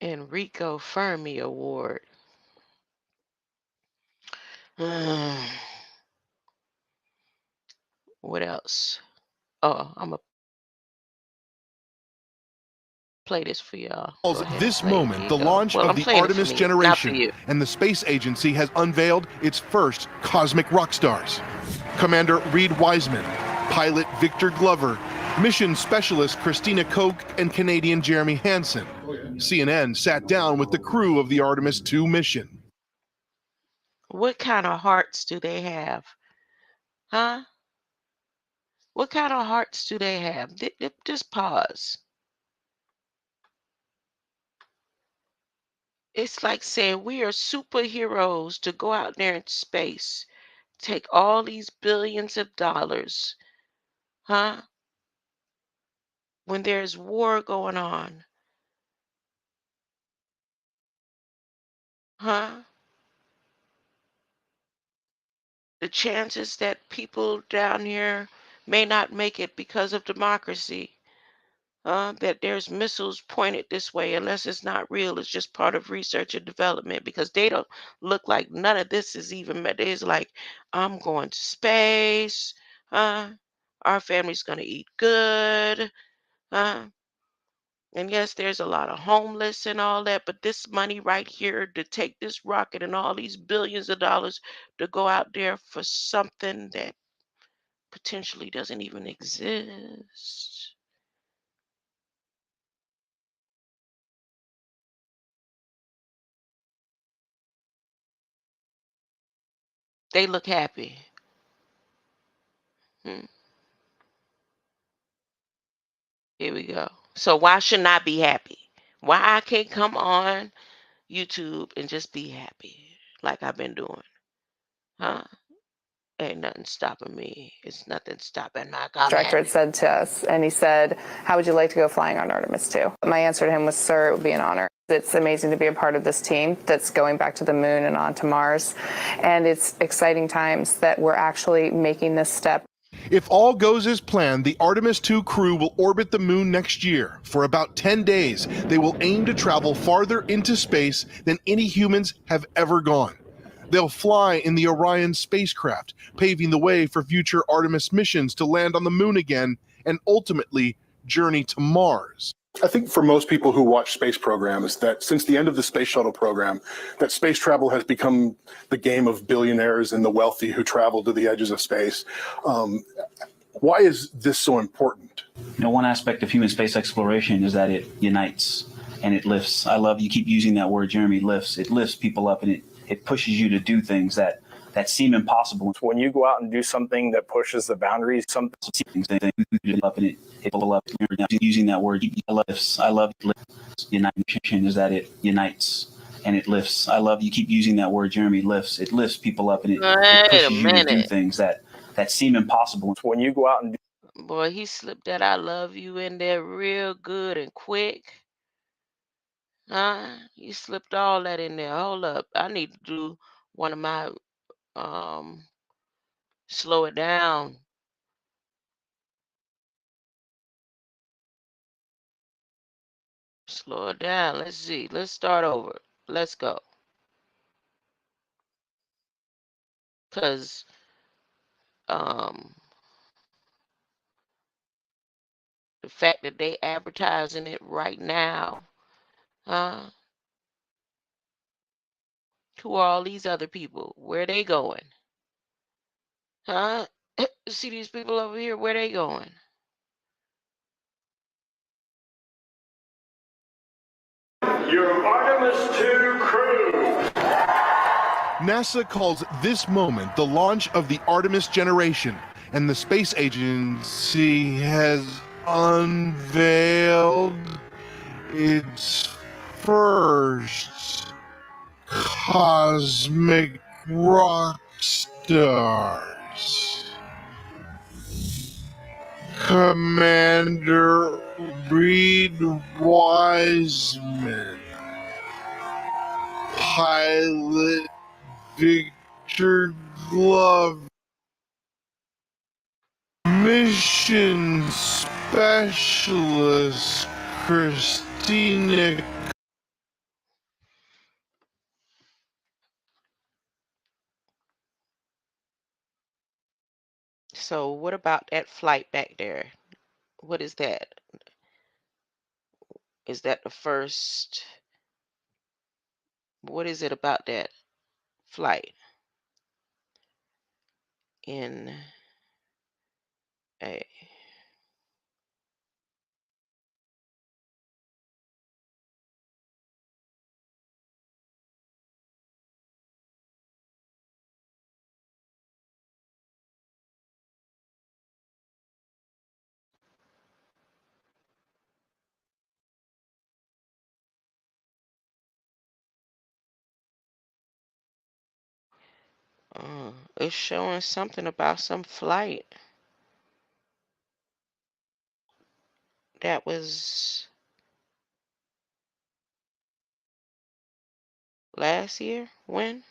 [SPEAKER 2] Enrico Fermi Award. What else? Oh, I'm gonna play this for y'all. Go ahead
[SPEAKER 3] This
[SPEAKER 2] play it.
[SPEAKER 3] moment,
[SPEAKER 2] Here
[SPEAKER 3] the
[SPEAKER 2] you go.
[SPEAKER 3] launch
[SPEAKER 2] Well,
[SPEAKER 3] of
[SPEAKER 2] I'm
[SPEAKER 3] the
[SPEAKER 2] playing it for
[SPEAKER 3] Artemis
[SPEAKER 2] me, not for
[SPEAKER 3] generation,
[SPEAKER 2] you.
[SPEAKER 3] and the space agency has unveiled its first cosmic rock stars. Commander Reed Wiseman, pilot Victor Glover, mission specialist Christina Koch, and Canadian Jeremy Hansen. CNN sat down with the crew of the Artemis II mission.
[SPEAKER 2] What kind of hearts do they have? Huh? What kind of hearts do they have? Just pause. It's like saying we are superheroes to go out there in space, take all these billions of dollars, huh? When there's war going on, huh? The chances that people down here may not make it because of democracy, that there's missiles pointed this way, unless it's not real, it's just part of research and development because they don't look like none of this is even, it's like, I'm going to space, huh? Our family's going to eat good, huh? And yes, there's a lot of homeless and all that, but this money right here to take this rocket and all these billions of dollars to go out there for something that potentially doesn't even exist. They look happy. Hmm. Here we go. So why shouldn't I be happy? Why I can't come on YouTube and just be happy like I've been doing? Huh? Ain't nothing stopping me. It's nothing stopping like I'm
[SPEAKER 4] Director had
[SPEAKER 2] happy.
[SPEAKER 4] said to us, and he said, how would you like to go flying on Artemis II? My answer to him was, sir, it would be an honor. It's amazing to be a part of this team that's going back to the moon and on to Mars. And it's exciting times that we're actually making this step.
[SPEAKER 3] If all goes as planned, the Artemis II crew will orbit the moon next year. For about 10 days, they will aim to travel farther into space than any humans have ever gone. They'll fly in the Orion spacecraft, paving the way for future Artemis missions to land on the moon again and ultimately journey to Mars.
[SPEAKER 5] I think for most people who watch space programs that since the end of the space shuttle program, that space travel has become the game of billionaires and the wealthy who travel to the edges of space. Why is this so important?
[SPEAKER 6] You know, one aspect of human space exploration is that it unites and it lifts. I love you keep using that word, Jeremy, lifts. It lifts people up and it pushes you to do things that seem impossible.
[SPEAKER 7] When you go out and do something that pushes the boundaries, some
[SPEAKER 6] things up and it people up. Using that word, lifts. I love lifts. Unition is that it unites and it lifts. I love you keep using that word, Jeremy, lifts. It lifts people up and it pushes you to do things that seem impossible.
[SPEAKER 7] When you go out and do
[SPEAKER 2] Boy, he slipped that I love you in there real good and quick. Huh? You slipped all that in there. Hold up. I need to do one of my slow it down. Slow it down. Let's see. Let's start over. Let's go. Cause the fact that they advertising it right now, huh? Who are all these other people? Where they going? Huh? See these people over here? Where they going?
[SPEAKER 8] Your Artemis 2 crew.
[SPEAKER 3] NASA calls this moment the launch of the Artemis generation, and the space agency has unveiled its first cosmic rock stars. Commander Reed Wiseman, pilot Victor Glover, mission specialist Christina.
[SPEAKER 2] So what about that flight back there? What is that? Is that the first? What is it about that flight? In a it's showing something about some flight that was last year. When?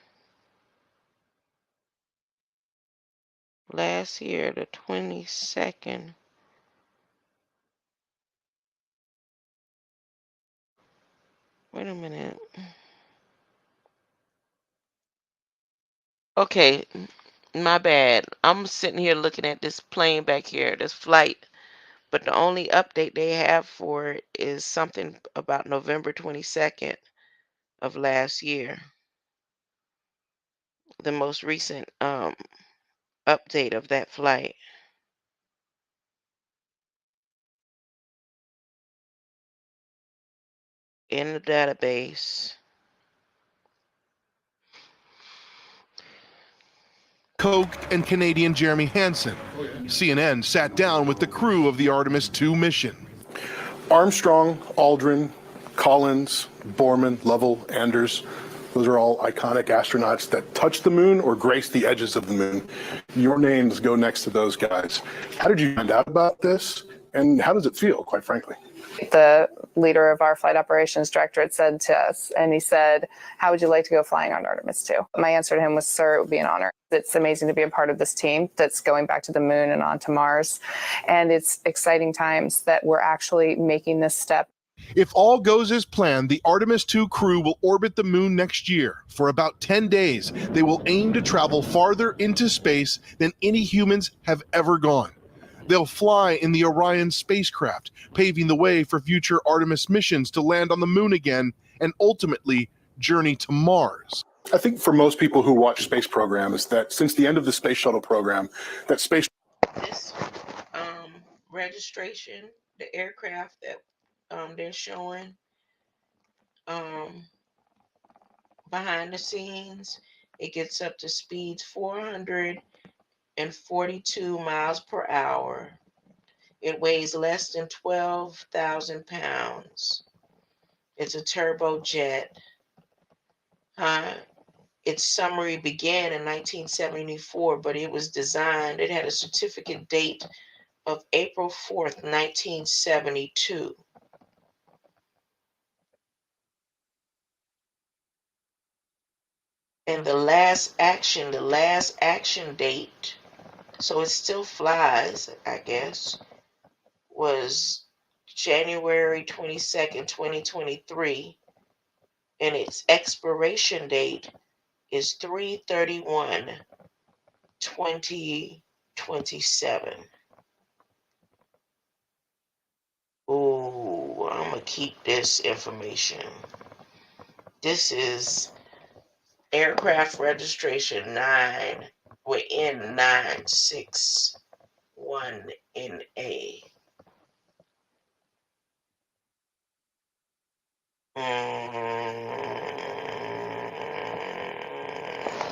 [SPEAKER 2] Last year, the 22nd. Wait a minute. Okay, my bad. I'm sitting here looking at this plane back here, this flight, but the only update they have for it is something about November 22nd of last year. The most recent update of that flight. In the database.
[SPEAKER 3] Koch and Canadian Jeremy Hansen. CNN sat down with the crew of the Artemis 2 mission.
[SPEAKER 5] Armstrong, Aldrin, Collins, Borman, Lovell, Anders, those are all iconic astronauts that touched the moon or graced the edges of the moon. Your names go next to those guys. How did you find out about this, and how does it feel, quite frankly?
[SPEAKER 4] The leader of our flight operations directorate said to us, and he said, how would you like to go flying on Artemis 2? My answer to him was, sir, it would be an honor. It's amazing to be a part of this team that's going back to the moon and on to Mars. And it's exciting times that we're actually making this step.
[SPEAKER 3] If all goes as planned, the Artemis 2 crew will orbit the moon next year. For about 10 days, they will aim to travel farther into space than any humans have ever gone. They'll fly in the Orion spacecraft, paving the way for future Artemis missions to land on the moon again and ultimately journey to Mars.
[SPEAKER 5] I think for most people who watch space programs that since the end of the space shuttle program, that space...
[SPEAKER 2] This registration, the aircraft that they're showing behind the scenes, it gets up to speeds 442 miles per hour. It weighs less than 12,000 pounds. It's a turbojet. Its summary began in 1974, but it was designed, it had a certificate date of April 4th, 1972. And the last action date, so it still flies, I guess, was January 22nd, 2023. And its expiration date is 3/31/2027. Ooh, I'm gonna keep this information. This is aircraft registration 9. We're in 961NA.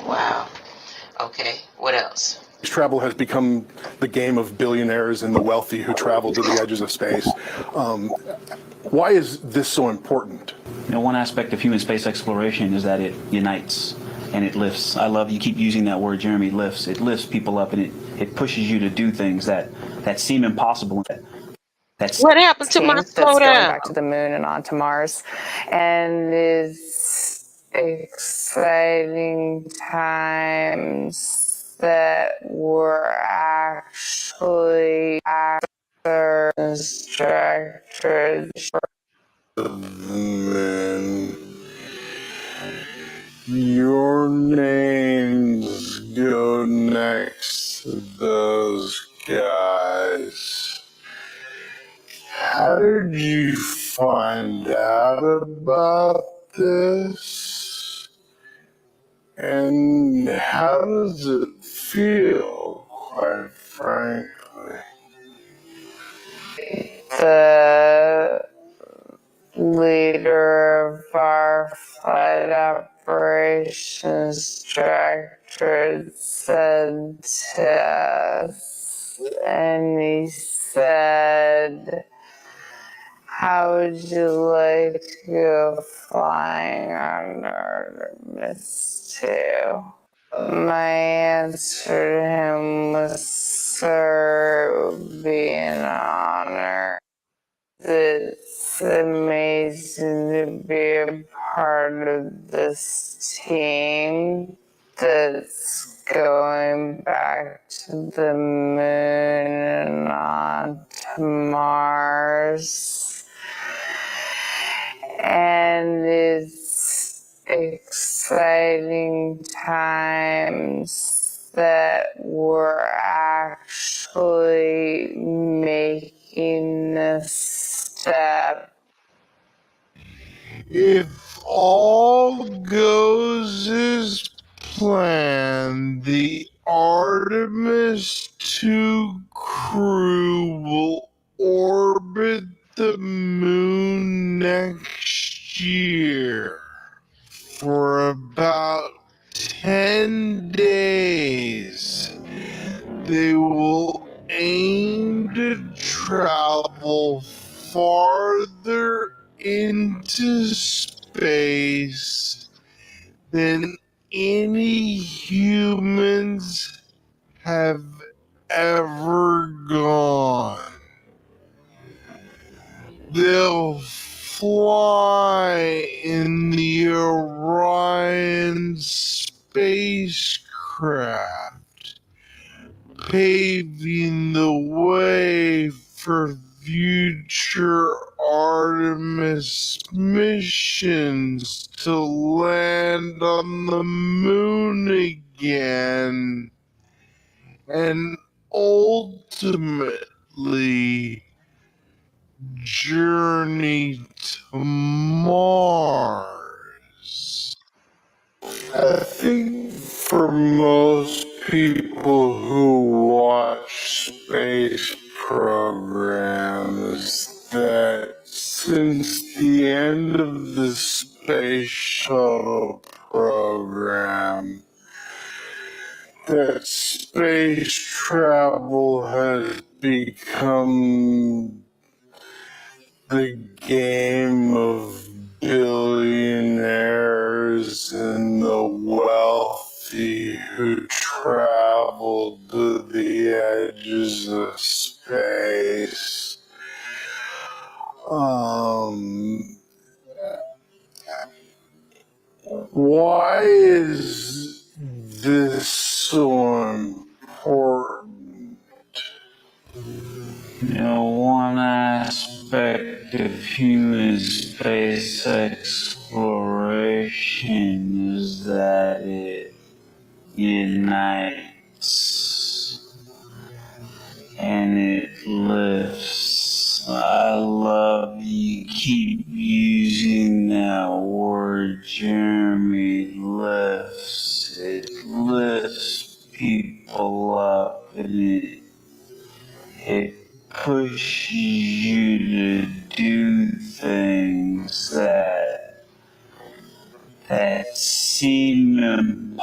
[SPEAKER 2] Wow. Okay, what else?
[SPEAKER 5] Travel has become the game of billionaires and the wealthy who travel to the edges of space. Why is this so important?
[SPEAKER 6] You know, one aspect of human space exploration is that it unites and it lifts. I love you keep using that word, Jeremy, lifts. It lifts people up and it pushes you to do things that seem impossible.
[SPEAKER 2] What happened to my
[SPEAKER 4] That's
[SPEAKER 2] slowdown?
[SPEAKER 4] going back to the moon and onto Mars. And it's exciting times that we're actually after structured.
[SPEAKER 5] Your names go next to those guys. How did you find out about this? And how does it feel, quite frankly?
[SPEAKER 4] The leader of our flight operations director said to us, and he said, "How would you like to go flying on Artemis 2?" My answer to him was, "Sir, it would be an honor. It's amazing to be a part of this team that's going back to the moon and on to Mars. And it's exciting times that we're actually making this step."
[SPEAKER 3] If all goes as planned, the Artemis 2 crew will orbit the moon next year for about 10 days. They will aim to travel farther into space than any humans have ever gone. They'll fly in the Orion spacecraft, paving the way for future Artemis missions to land on the moon again and ultimately journey to Mars. I think for most people who watch space programs,
[SPEAKER 5] the game of billionaires and the wealthy who travel to the edges of space. Why is this so important?
[SPEAKER 6] One aspect of human space exploration is that it unites and it lifts. I love you keep using that word, Jeremy. Lifts. It lifts people up and it pushes you to do things that seem impossible.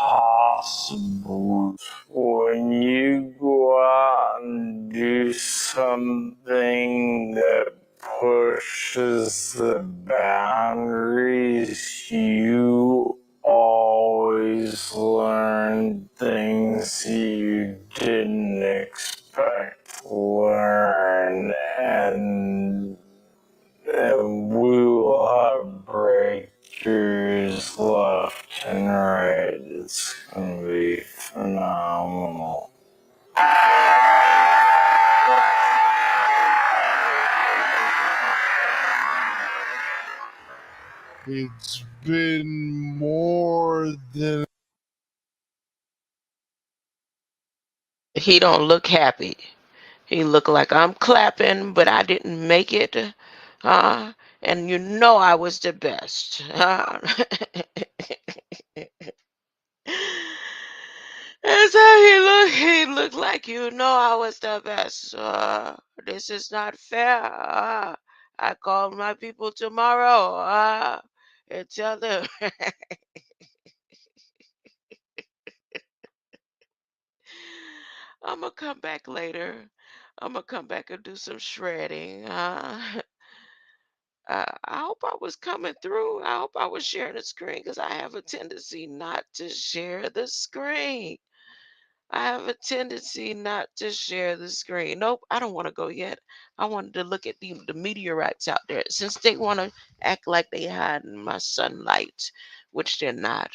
[SPEAKER 6] When you go out and do something that pushes the boundaries, you always learn things you didn't expect to learn, and we will have breakthroughs left and right. It's going to be phenomenal.
[SPEAKER 3] It's been more than
[SPEAKER 2] He don't look happy. He look like I'm clapping, but I didn't make it. And you know I was the best. That's how he look. He looked like you know I was the best. This is not fair. I call my people tomorrow and tell them. I'm gonna come back later. I'm gonna come back and do some shredding. I hope I was coming through. I hope I was sharing the screen because I have a tendency not to share the screen. I have a tendency not to share the screen. Nope, I don't want to go yet. I wanted to look at the meteorites out there since they want to act like they hiding my sunlight, which they're not.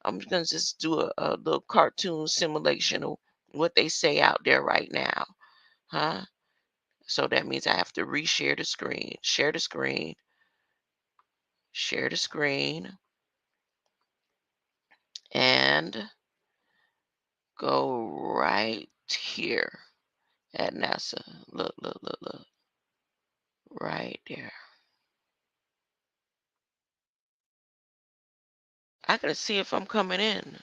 [SPEAKER 2] I'm gonna just do a little cartoon simulation of what they say out there right now, huh? So that means I have to reshare the screen, share the screen, share the screen, and go right here at NASA. Look, look, look, look. Right there. I gotta see if I'm coming in.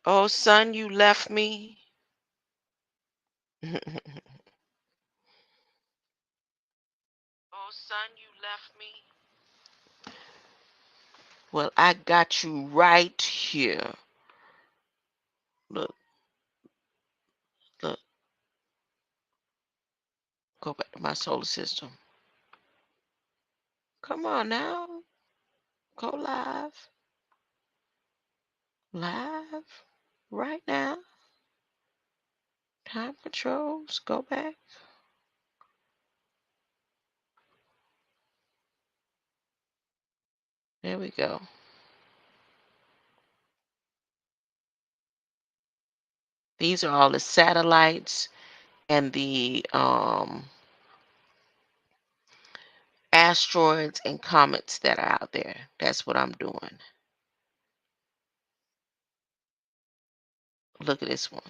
[SPEAKER 2] Oh, son, you left me. Oh, son, you left me. Well, I got you right here. Look, look. Go back to my solar system. Come on now. Go live. Live. Right now. Time controls. Go back. There we go. These are all the satellites and the asteroids and comets that are out there. That's what I'm doing. Look at this one.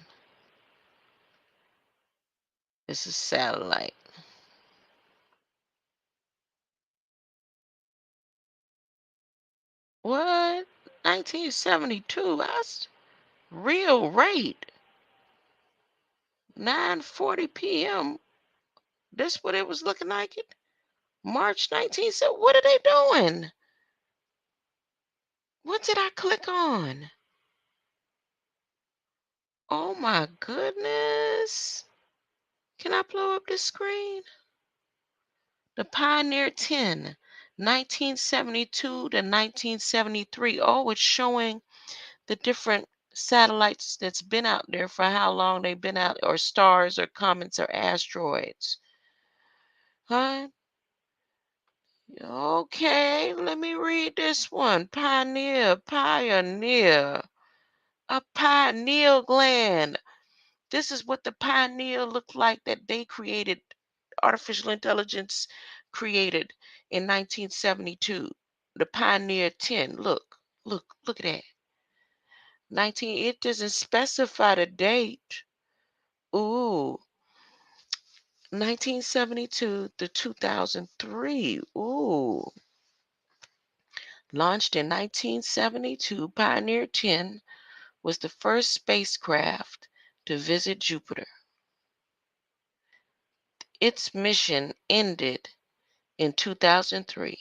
[SPEAKER 2] This is satellite. What? 1972. That's real rate. 9:40 p.m. This what it was looking like it. March 19th. So what are they doing? What did I click on? Oh my goodness. Can I blow up this screen? The Pioneer 10, 1972 to 1973. Oh, it's showing the different satellites that's been out there for how long they've been out, or stars or comets or asteroids. Huh? Okay, let me read this one. Pioneer, a pineal gland. This is what the pioneer looked like that they created, artificial intelligence created in 1972. The Pioneer 10. Look at that. 19, it doesn't specify the date. Ooh, 1972 to 2003. Ooh. Launched in 1972, Pioneer 10 was the first spacecraft to visit Jupiter. Its mission ended in 2003,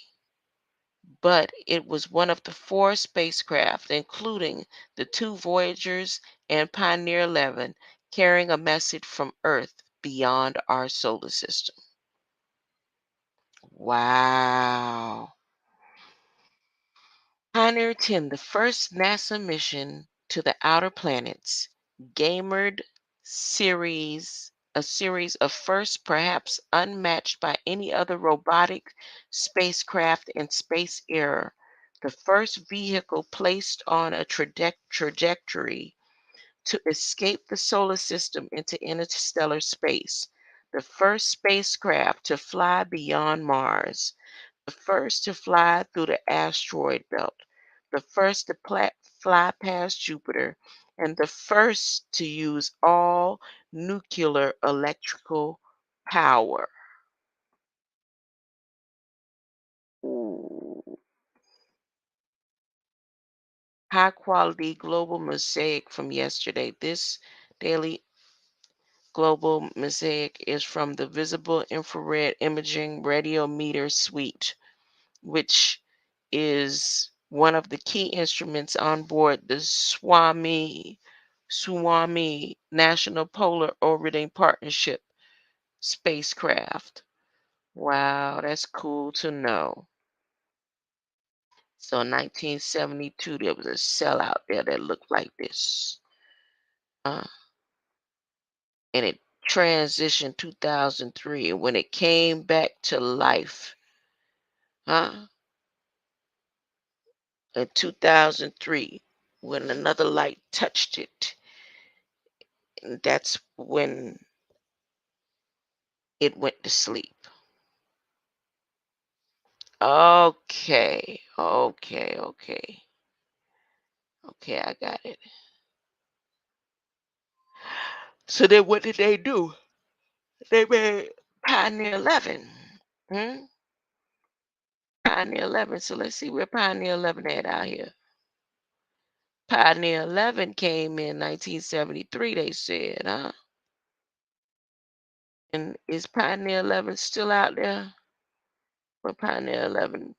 [SPEAKER 2] but it was one of the 4 spacecraft, including the 2 Voyagers and Pioneer 11, carrying a message from Earth beyond our solar system. Wow. Pioneer 10, the first NASA mission to the outer planets, gamered a series of firsts perhaps unmatched by any other robotic spacecraft in space era, the first vehicle placed on a trajectory to escape the solar system into interstellar space, the first spacecraft to fly beyond Mars, the first to fly through the asteroid belt, the first to fly past Jupiter, and the first to use all nuclear electrical power. Ooh. High quality global mosaic from yesterday. This daily global mosaic is from the Visible Infrared Imaging Radiometer Suite, which is one of the key instruments on board the Swami National Polar Orbiting Partnership spacecraft. Wow, that's cool to know. So 1972, there was a cell out there that looked like this. Uh, and it transitioned 2003. And when it came back to life, huh? In 2003, when another light touched it, and that's when it went to sleep. Okay, I got it. So then what did they do? They made Pioneer 11. Hmm? Pioneer 11. So let's see where Pioneer 11 at out here. Pioneer 11 came in 1973, they said, huh? And is Pioneer 11 still out there? Well, Pioneer 11,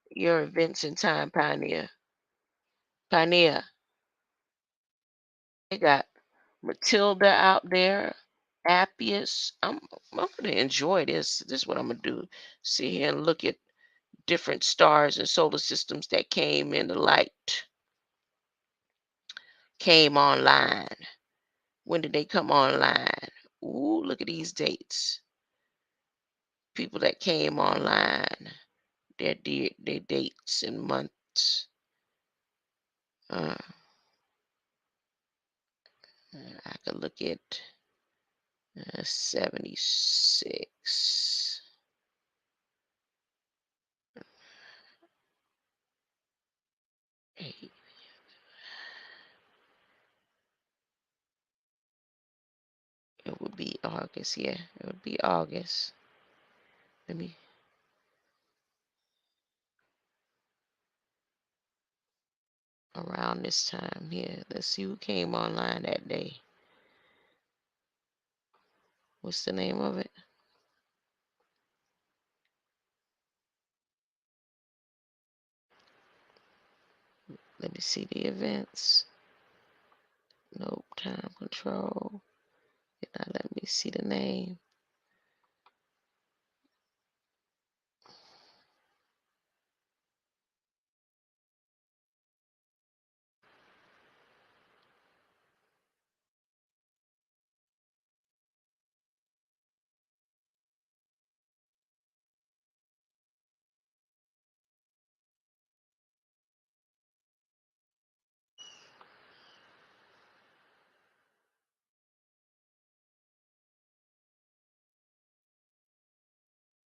[SPEAKER 2] your events in time, Pioneer. Pioneer. They got Matilda out there, Appius. I'm gonna enjoy this. This is what I'm gonna do. Sit here and look at different stars and solar systems that came into light, came online. When did they come online? Ooh, look at these dates. People that came online, their dates and months. Uh, I could look at 76. Eight. It would be August, yeah. It would be August. Let me around this time here. Let's see who came online that day. What's the name of it? Let me see the events. Nope, time control. Did not let me see the name.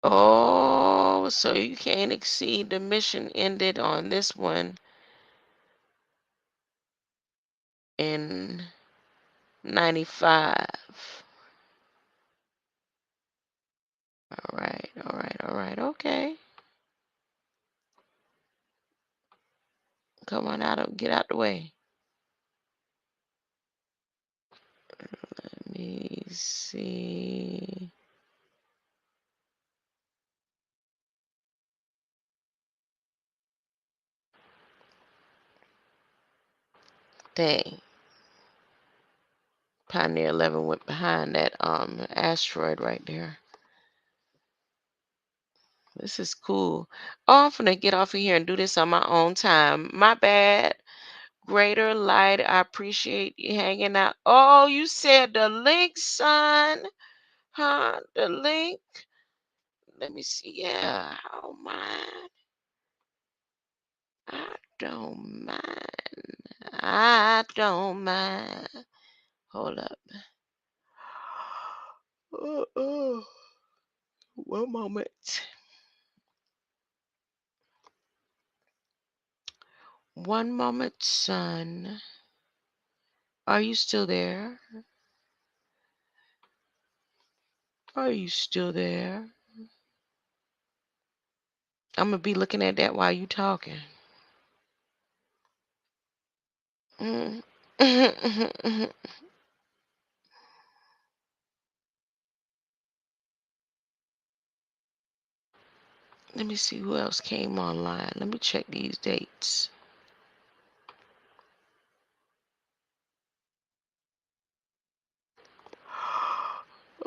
[SPEAKER 2] Oh, so you can't exceed the mission ended on this one in 95. All right. Okay. Come on out, get out the way. Let me see. Dang. Pioneer 11 went behind that asteroid right there. This is cool. Oh, I'm gonna get off of here and do this on my own time. My bad. Greater light. I appreciate you hanging out. Oh, you said the link, son. Huh? The link. Let me see. Yeah, I don't mind. I don't mind. I don't mind. Hold up. Oh, 1 moment. 1 moment, son. Are you still there? Are you still there? I'm gonna be looking at that while you talking. Mm. Let me see who else came online. Let me check these dates.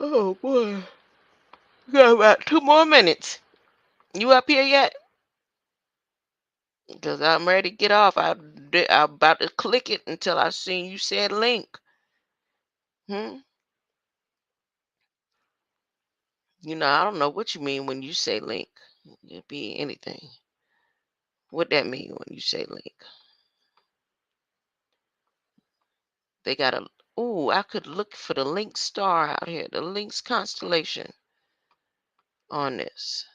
[SPEAKER 2] Oh boy. We got about 2 more minutes. You up here yet? Because I'm ready to get off. I'm about to click it until I seen you said link. You know, I don't know what you mean when you say link. It could be anything. What that mean when you say link? They got a. Ooh, I could look for the link star out here. The links constellation on this.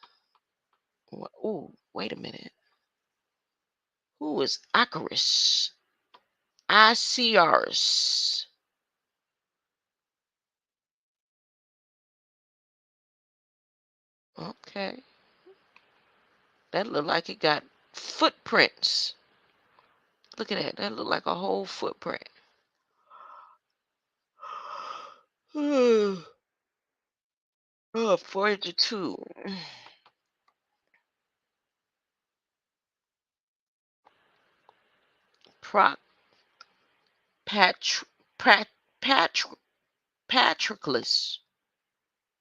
[SPEAKER 2] Ooh, wait a minute. Who is Icarus? Icarus. Okay. That look like it got footprints. Look at that. That look like a whole footprint. Oh, Voyager 2. Proc Patroclus.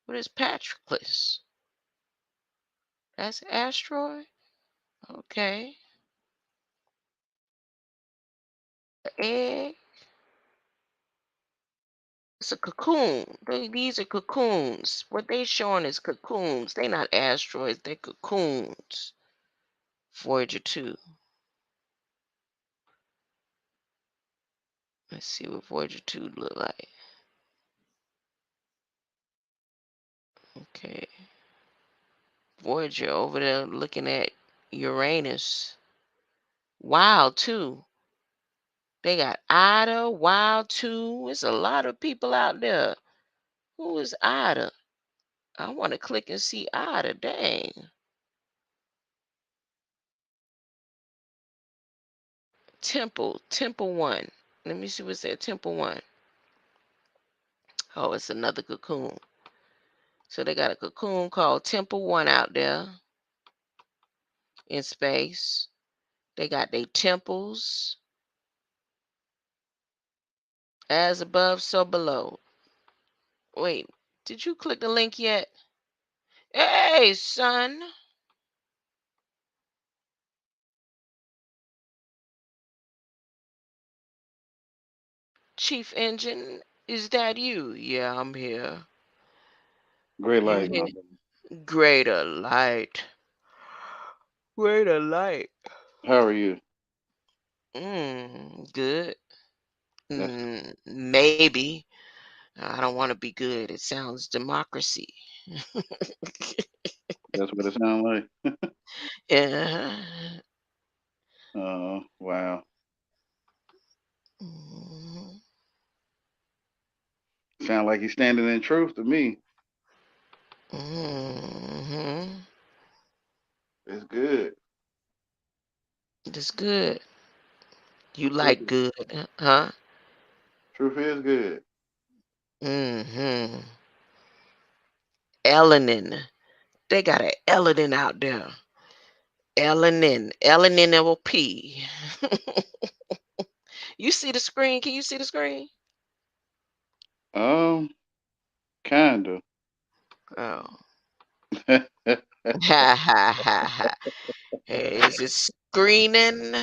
[SPEAKER 2] What is Patroclus? That's an asteroid? Okay. Egg. It's a cocoon. These are cocoons. What they showing is cocoons. They not asteroids. They're cocoons. Voyager 2. Let's see what Voyager 2 look like. Okay. Voyager over there looking at Uranus. Wild 2. They got Ida, Wild 2. There's a lot of people out there. Who is Ida? I want to click and see Ida. Dang. Temple 1. Let me see what's that. Temple 1. Oh, it's another cocoon. So they got a cocoon called Temple 1 out there in space. They got their temples. As above, so below. Wait, did you click the link yet? Hey, son. Chief Engine, is that you? Yeah, I'm here.
[SPEAKER 9] Great
[SPEAKER 2] You
[SPEAKER 9] light, my
[SPEAKER 2] here?
[SPEAKER 9] brother.
[SPEAKER 2] Greater light. Greater light.
[SPEAKER 9] How are you?
[SPEAKER 2] Good.
[SPEAKER 9] That's
[SPEAKER 2] Maybe. I don't want to be good. It sounds democracy.
[SPEAKER 9] That's what it sounds like.
[SPEAKER 2] Yeah.
[SPEAKER 9] Oh, wow.
[SPEAKER 2] Mhm.
[SPEAKER 9] Sound like he's standing in truth to me.
[SPEAKER 2] Mhm.
[SPEAKER 9] It's good.
[SPEAKER 2] It's good. You
[SPEAKER 9] Truth,
[SPEAKER 2] like good, huh?
[SPEAKER 9] truth is good.
[SPEAKER 2] Mm-hmm. Elanin. They got an Elanin out there. Elanin. Elanin LP. You see the screen? Can you see the screen?
[SPEAKER 9] Kinda.
[SPEAKER 2] Oh. Ha ha ha ha. Is it screening?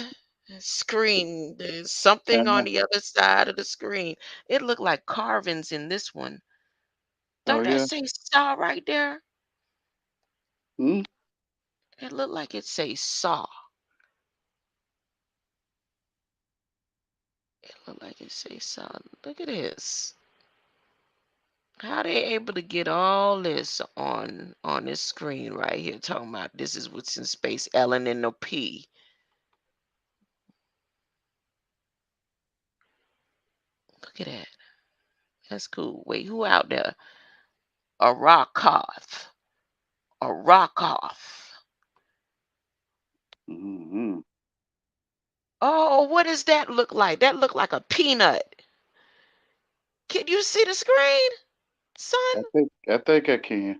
[SPEAKER 2] Screen. There's something on the other side of the screen. It looked like carvings in this one.
[SPEAKER 9] Oh
[SPEAKER 2] Don't that
[SPEAKER 9] yeah.
[SPEAKER 2] say saw right there?
[SPEAKER 9] Hmm?
[SPEAKER 2] It looked like it say saw. It looked like it say saw. Look at this. How they able to get all this on this screen right here? Talking about this is what's in space. Ellen and no P. Look at that. That's cool. Wait, who out there? A Rockoff. A Rockoff.
[SPEAKER 9] Mm-hmm.
[SPEAKER 2] Oh, what does that look like? That look like a peanut. Can you see the screen, son?
[SPEAKER 9] I think I can.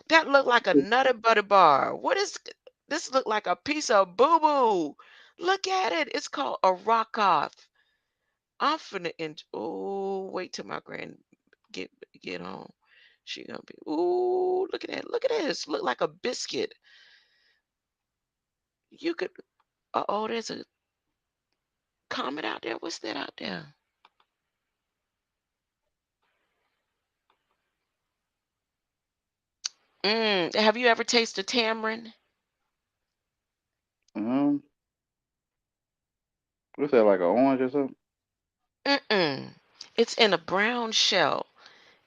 [SPEAKER 2] That look like a Nutter Butter bar. What is this? Look like a piece of boo boo. Look at it. It's called a Rockoff. I'm finna oh, wait till my grand get get home. She gonna be ooh, look at that. Look at this. Look like a biscuit. You could oh, there's a comment out there. What's that out there? Have you ever tasted tamarind?
[SPEAKER 9] Um, what's that, like an orange or something?
[SPEAKER 2] Mm-mm. It's in a brown shell.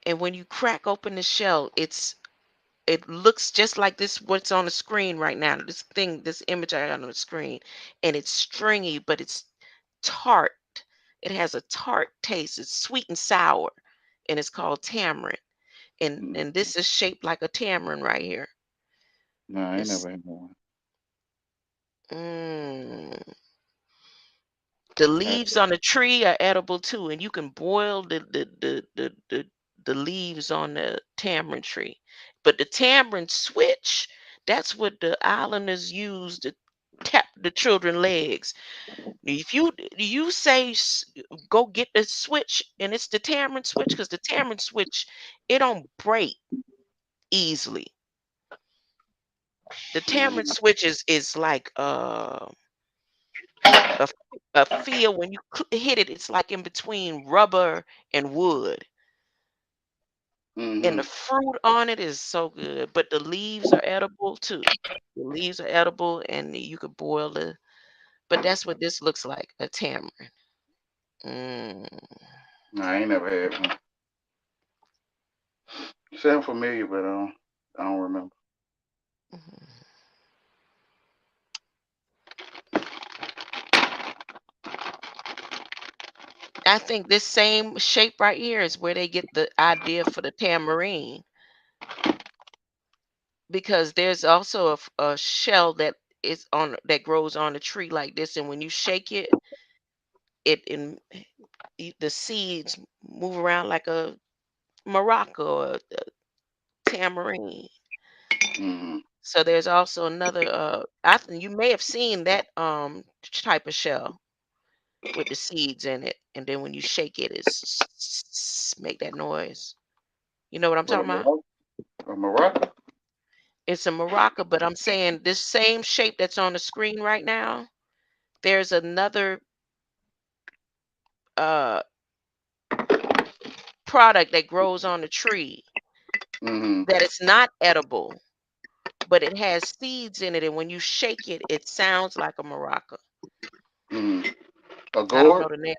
[SPEAKER 2] And when you crack open the shell, it looks just like this what's on the screen right now. This image I got on the screen. And it's stringy, but it's tart. It has a tart taste. It's sweet and sour, and it's called tamarind. And this is shaped like a tamarind right here.
[SPEAKER 9] No, I ain't
[SPEAKER 2] It's
[SPEAKER 9] never had one.
[SPEAKER 2] mm, the leaves on the tree are edible too, and you can boil the leaves on the tamarind tree. But the tamarind switch, that's what the islanders use to tap the children legs. If you say go get the switch and it's the tamarind switch, because the tamarind switch it don't break easily. The tamarind switch is like a, a feel when you hit it, it's like in between rubber and wood. And
[SPEAKER 9] Mm-hmm.
[SPEAKER 2] the fruit on it is so good, but the leaves are edible too. The leaves are edible, and you could boil the. But that's what this looks like, a tamarind. Mm.
[SPEAKER 9] No, I ain't never had one. Sound familiar, but I don't remember.
[SPEAKER 2] Mhm. I think this same shape right here is where they get the idea for the tamarind, because there's also a shell that grows on a tree like this, and when you shake it, it in the seeds move around like a maraca or a tamarind.
[SPEAKER 9] Mm-hmm.
[SPEAKER 2] So there's also another I think you may have seen that type of shell with the seeds in it, and then when you shake it, it's make that noise. You know what I'm
[SPEAKER 9] What, a
[SPEAKER 2] talking about?
[SPEAKER 9] maraca? A maraca?
[SPEAKER 2] It's a maraca, but I'm saying this same shape that's on the screen right now, there's another uh product that grows on the tree
[SPEAKER 9] Mm-hmm.
[SPEAKER 2] that it's not edible, but it has seeds in it, and when you shake it, it sounds like a maraca.
[SPEAKER 9] Mm-hmm. A
[SPEAKER 2] I don't
[SPEAKER 9] gourd?
[SPEAKER 2] know the name.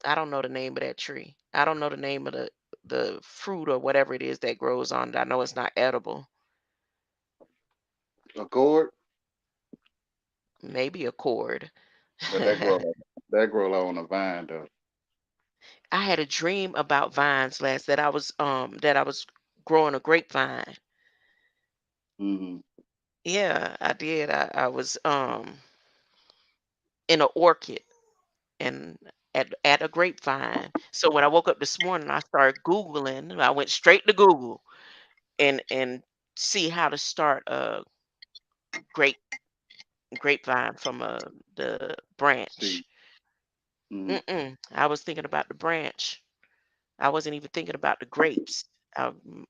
[SPEAKER 2] I don't know the name of that tree. I don't know the name of the fruit or whatever it is that grows on it. I know it's not edible.
[SPEAKER 9] A gourd,
[SPEAKER 2] Maybe a cord.
[SPEAKER 9] but that grow on a vine though.
[SPEAKER 2] I had a dream about vines last that I was growing a grapevine.
[SPEAKER 9] Mm-hmm.
[SPEAKER 2] Yeah, I did. I was in an orchid and at a grapevine. So when I woke up this morning, I started Googling. I went straight to Google and see how to start a grape grapevine from the
[SPEAKER 9] See.
[SPEAKER 2] branch.
[SPEAKER 9] Mm-hmm.
[SPEAKER 2] I was thinking about the branch. I wasn't even thinking about the grapes.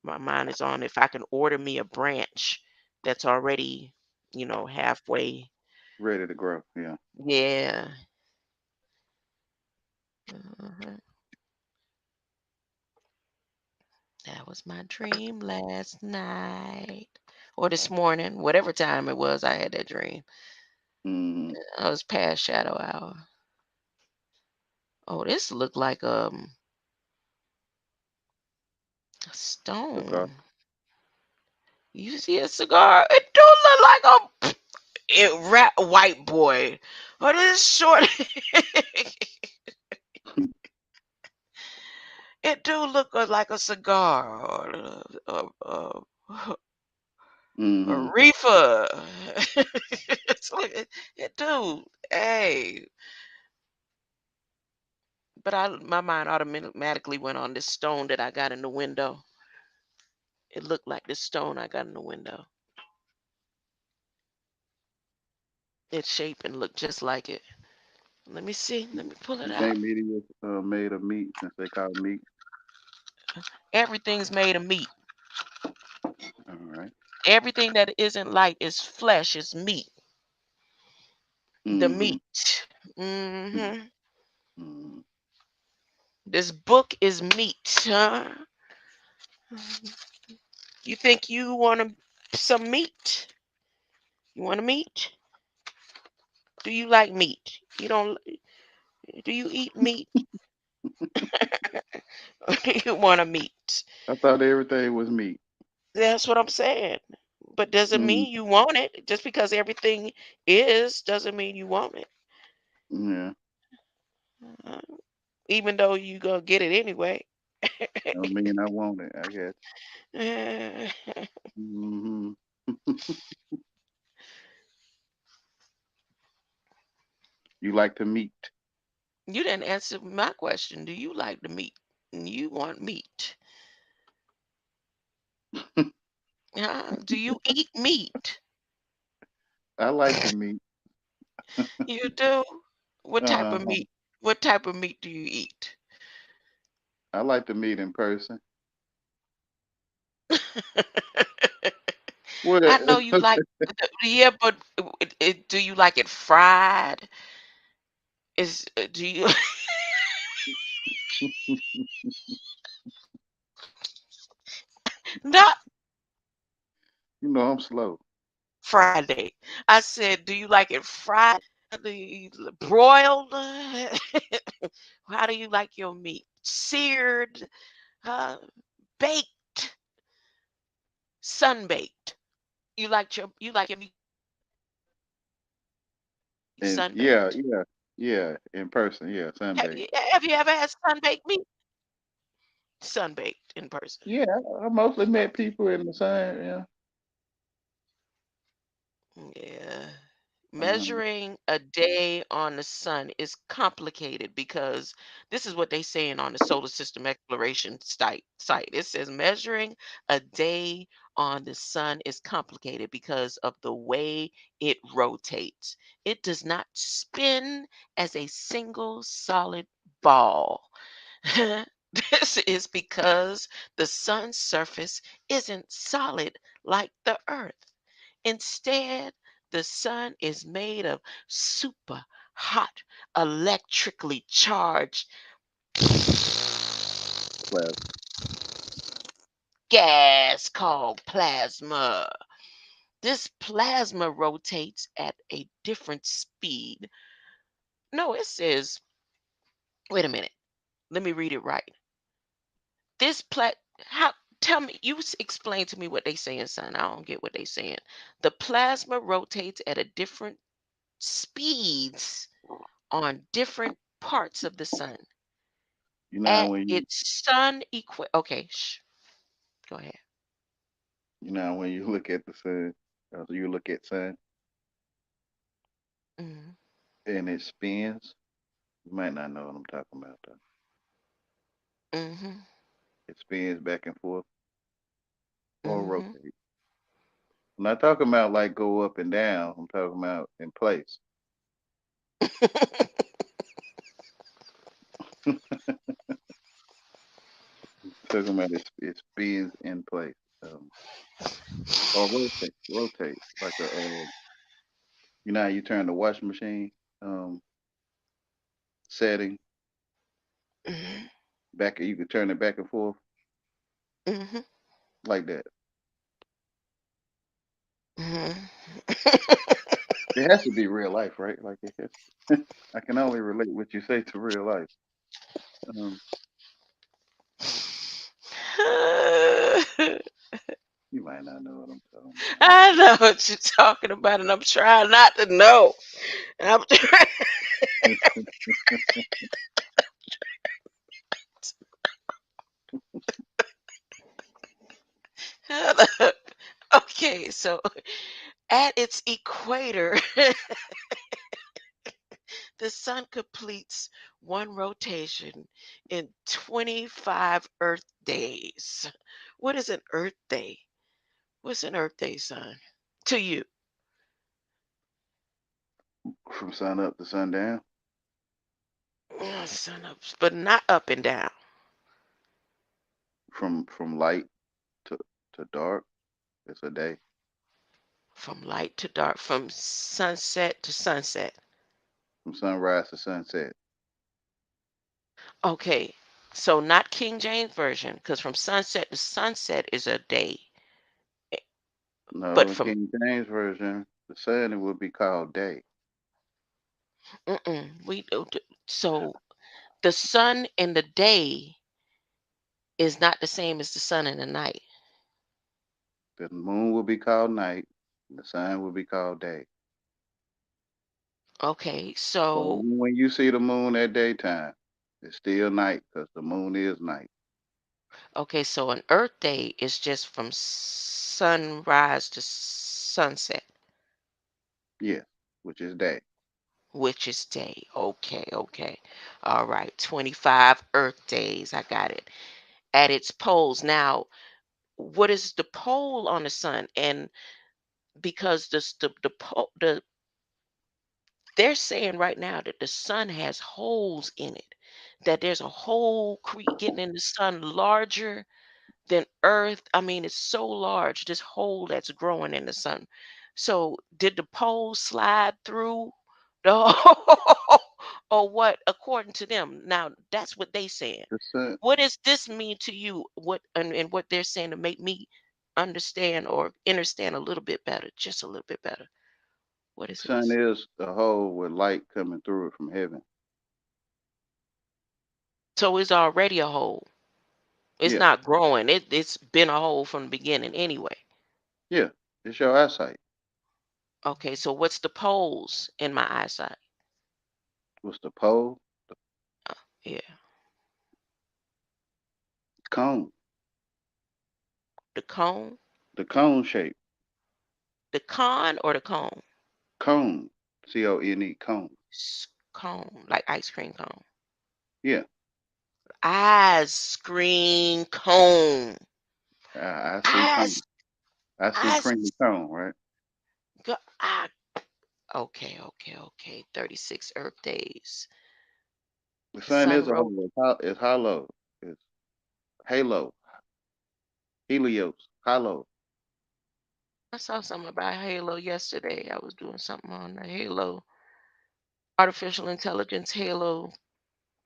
[SPEAKER 2] My mind is on if I can order me a branch that's already, halfway.
[SPEAKER 9] Ready to grow. Yeah.
[SPEAKER 2] Yeah. Mhm. That was my dream last night or this morning, whatever time it was I had that dream.
[SPEAKER 9] Mm-hmm.
[SPEAKER 2] I was past shadow hour. Oh, this looked like a
[SPEAKER 9] Cigar.
[SPEAKER 2] stone. You see a cigar? It do look like a white boy. Or this short. It do look like a cigar or a
[SPEAKER 9] Mm-hmm.
[SPEAKER 2] reefer. It's like it do. Hey, but my mind automatically went on this stone that I got in the window. It looked like this stone I got in the window. Its shape and looked just like it. Let me see. Let me pull it
[SPEAKER 9] You
[SPEAKER 2] out.
[SPEAKER 9] think meat was made of meat since they call it meat?
[SPEAKER 2] Everything's made of meat.
[SPEAKER 9] All right.
[SPEAKER 2] Everything that isn't light is flesh, is meat. The
[SPEAKER 9] Mm-hmm.
[SPEAKER 2] meat. Hmm.
[SPEAKER 9] Mm-hmm.
[SPEAKER 2] This book is meat, huh? You think you want some meat? You want a meat? Do you like meat? You don't? Do you eat meat? Or do you want a meat?
[SPEAKER 9] I thought everything was meat.
[SPEAKER 2] That's what I'm saying. But doesn't
[SPEAKER 9] Mm-hmm.
[SPEAKER 2] mean you want it. Just because everything is doesn't mean you want it.
[SPEAKER 9] Yeah.
[SPEAKER 2] Uh, Even though you gonna get it anyway.
[SPEAKER 9] I mean, I want it. I guess.
[SPEAKER 2] You
[SPEAKER 9] Mm-hmm. You like to meat?
[SPEAKER 2] didn't answer my question. Do you like the meat? You want meat? Do you eat meat?
[SPEAKER 9] I like the meat.
[SPEAKER 2] You do? What type
[SPEAKER 9] Uh,
[SPEAKER 2] of meat? What type of meat do you eat?
[SPEAKER 9] I like the meat in person. What?
[SPEAKER 2] I know you like, yeah, but do you like it fried? Do you not
[SPEAKER 9] I'm slow.
[SPEAKER 2] Friday? I said, do you like it fried? Broiled? How do you like your meat? Seared? Uh, Baked? Sunbaked? You like your meat
[SPEAKER 9] And yeah,
[SPEAKER 2] sunbaked?
[SPEAKER 9] yeah, yeah, in person. Yeah,
[SPEAKER 2] Have
[SPEAKER 9] Sunday.
[SPEAKER 2] you have you ever had sunbaked meat? Sunbaked in person.
[SPEAKER 9] Yeah, I mostly met people in the sun. Yeah.
[SPEAKER 2] Yeah.
[SPEAKER 9] Uh-huh.
[SPEAKER 2] Measuring a day on the sun is complicated because this is what they saying on the solar system exploration site. It says measuring a day on the sun is complicated because of the way it rotates. It does not spin as a single solid ball. This is because the sun's surface isn't solid like the earth. Instead, the sun is made of super hot, electrically charged
[SPEAKER 9] Well,
[SPEAKER 2] gas called plasma. This plasma rotates at a different speed. No, it says, wait a minute, let me read it right. this how tell me explain to me what they saying, son. I don't get what they saying. The plasma rotates at a different speeds on different parts of the sun
[SPEAKER 9] You know how
[SPEAKER 2] at
[SPEAKER 9] when
[SPEAKER 2] its sun okay, go ahead.
[SPEAKER 9] when you look at the sun, you look at sun
[SPEAKER 2] Mhm.
[SPEAKER 9] and it spins. You might not know what I'm talking about though.
[SPEAKER 2] Mhm.
[SPEAKER 9] It spins back and forth or
[SPEAKER 2] Mhm.
[SPEAKER 9] rotates. I'm not talking about like go up and down. I'm talking about in place. Talking about it spins in place. Or rotate like how you turn the washing machine setting
[SPEAKER 2] Mhm.
[SPEAKER 9] back. You can turn it back and forth
[SPEAKER 2] Mhm.
[SPEAKER 9] like that.
[SPEAKER 2] Mhm.
[SPEAKER 9] It has to be real life, right? Like it has. I can only relate what you say to real life. Um, you might not know what I'm talking
[SPEAKER 2] I know what you're talking about, and I'm trying not to know. I'm trying. Okay, so at its equator, the sun completes one rotation in 25 Earth days. What is an Earth day? What's an Earth day, son? To you?
[SPEAKER 9] From sun up to sundown,
[SPEAKER 2] Sun up, but not up and down.
[SPEAKER 9] from light to dark. It's a day.
[SPEAKER 2] From light to dark, from sunset to sunset.
[SPEAKER 9] From sunrise to sunset.
[SPEAKER 2] Okay, so not King James version, because from sunset to sunset is a day. eh, But
[SPEAKER 9] No, in
[SPEAKER 2] from
[SPEAKER 9] King James version, the sun it would be called day.
[SPEAKER 2] we don't. So the sun in the day is not the same as the sun in the night.
[SPEAKER 9] The moon will be called night. The sun will be called day.
[SPEAKER 2] Okay,
[SPEAKER 9] So
[SPEAKER 2] so
[SPEAKER 9] even when you see the moon at daytime, it's still night because the moon is night.
[SPEAKER 2] so an Earth day is just from sunrise to sunset,
[SPEAKER 9] Yes, which is day.
[SPEAKER 2] which is day. Okay. All right, 25 Earth days. I got it. At its poles. Now, what is the pole on the sun? And because the they're saying right now that the sun has holes in it, that there's a hole getting in the sun larger than Earth. I mean, it's so large, this hole that's growing in the sun. So, did the pole slide through the hole or what? According to them, now that's what they saying.
[SPEAKER 9] The sun,
[SPEAKER 2] What does this mean to you? What and what they're saying to make me understand or understand a little bit better, just a little bit better. What is
[SPEAKER 9] sun
[SPEAKER 2] this?
[SPEAKER 9] is a hole with light coming through it from heaven.
[SPEAKER 2] So it's already a hole. It's
[SPEAKER 9] Yeah,
[SPEAKER 2] not growing. It's been a hole from the beginning anyway.
[SPEAKER 9] yeah. It's your eyesight.
[SPEAKER 2] Okay, so what's the poles in my eyesight?
[SPEAKER 9] What's the pole?
[SPEAKER 2] Yeah,
[SPEAKER 9] Cone.
[SPEAKER 2] the cone,
[SPEAKER 9] The cone shape.
[SPEAKER 2] the con or the cone?
[SPEAKER 9] Cone. Cone. Cone.
[SPEAKER 2] Cone, like ice cream cone.
[SPEAKER 9] Yeah.
[SPEAKER 2] Ice cream cone.
[SPEAKER 9] I see cone.
[SPEAKER 2] Ice,
[SPEAKER 9] I see
[SPEAKER 2] ice.
[SPEAKER 9] creamy cone, right?
[SPEAKER 2] Ah, okay. 36 Earth days.
[SPEAKER 9] The sun
[SPEAKER 2] Sun
[SPEAKER 9] is a
[SPEAKER 2] wrote.
[SPEAKER 9] hole. It's hollow. It's halo. Helios. Hollow.
[SPEAKER 2] I saw something about Halo yesterday. I was doing something on the Halo, artificial intelligence Halo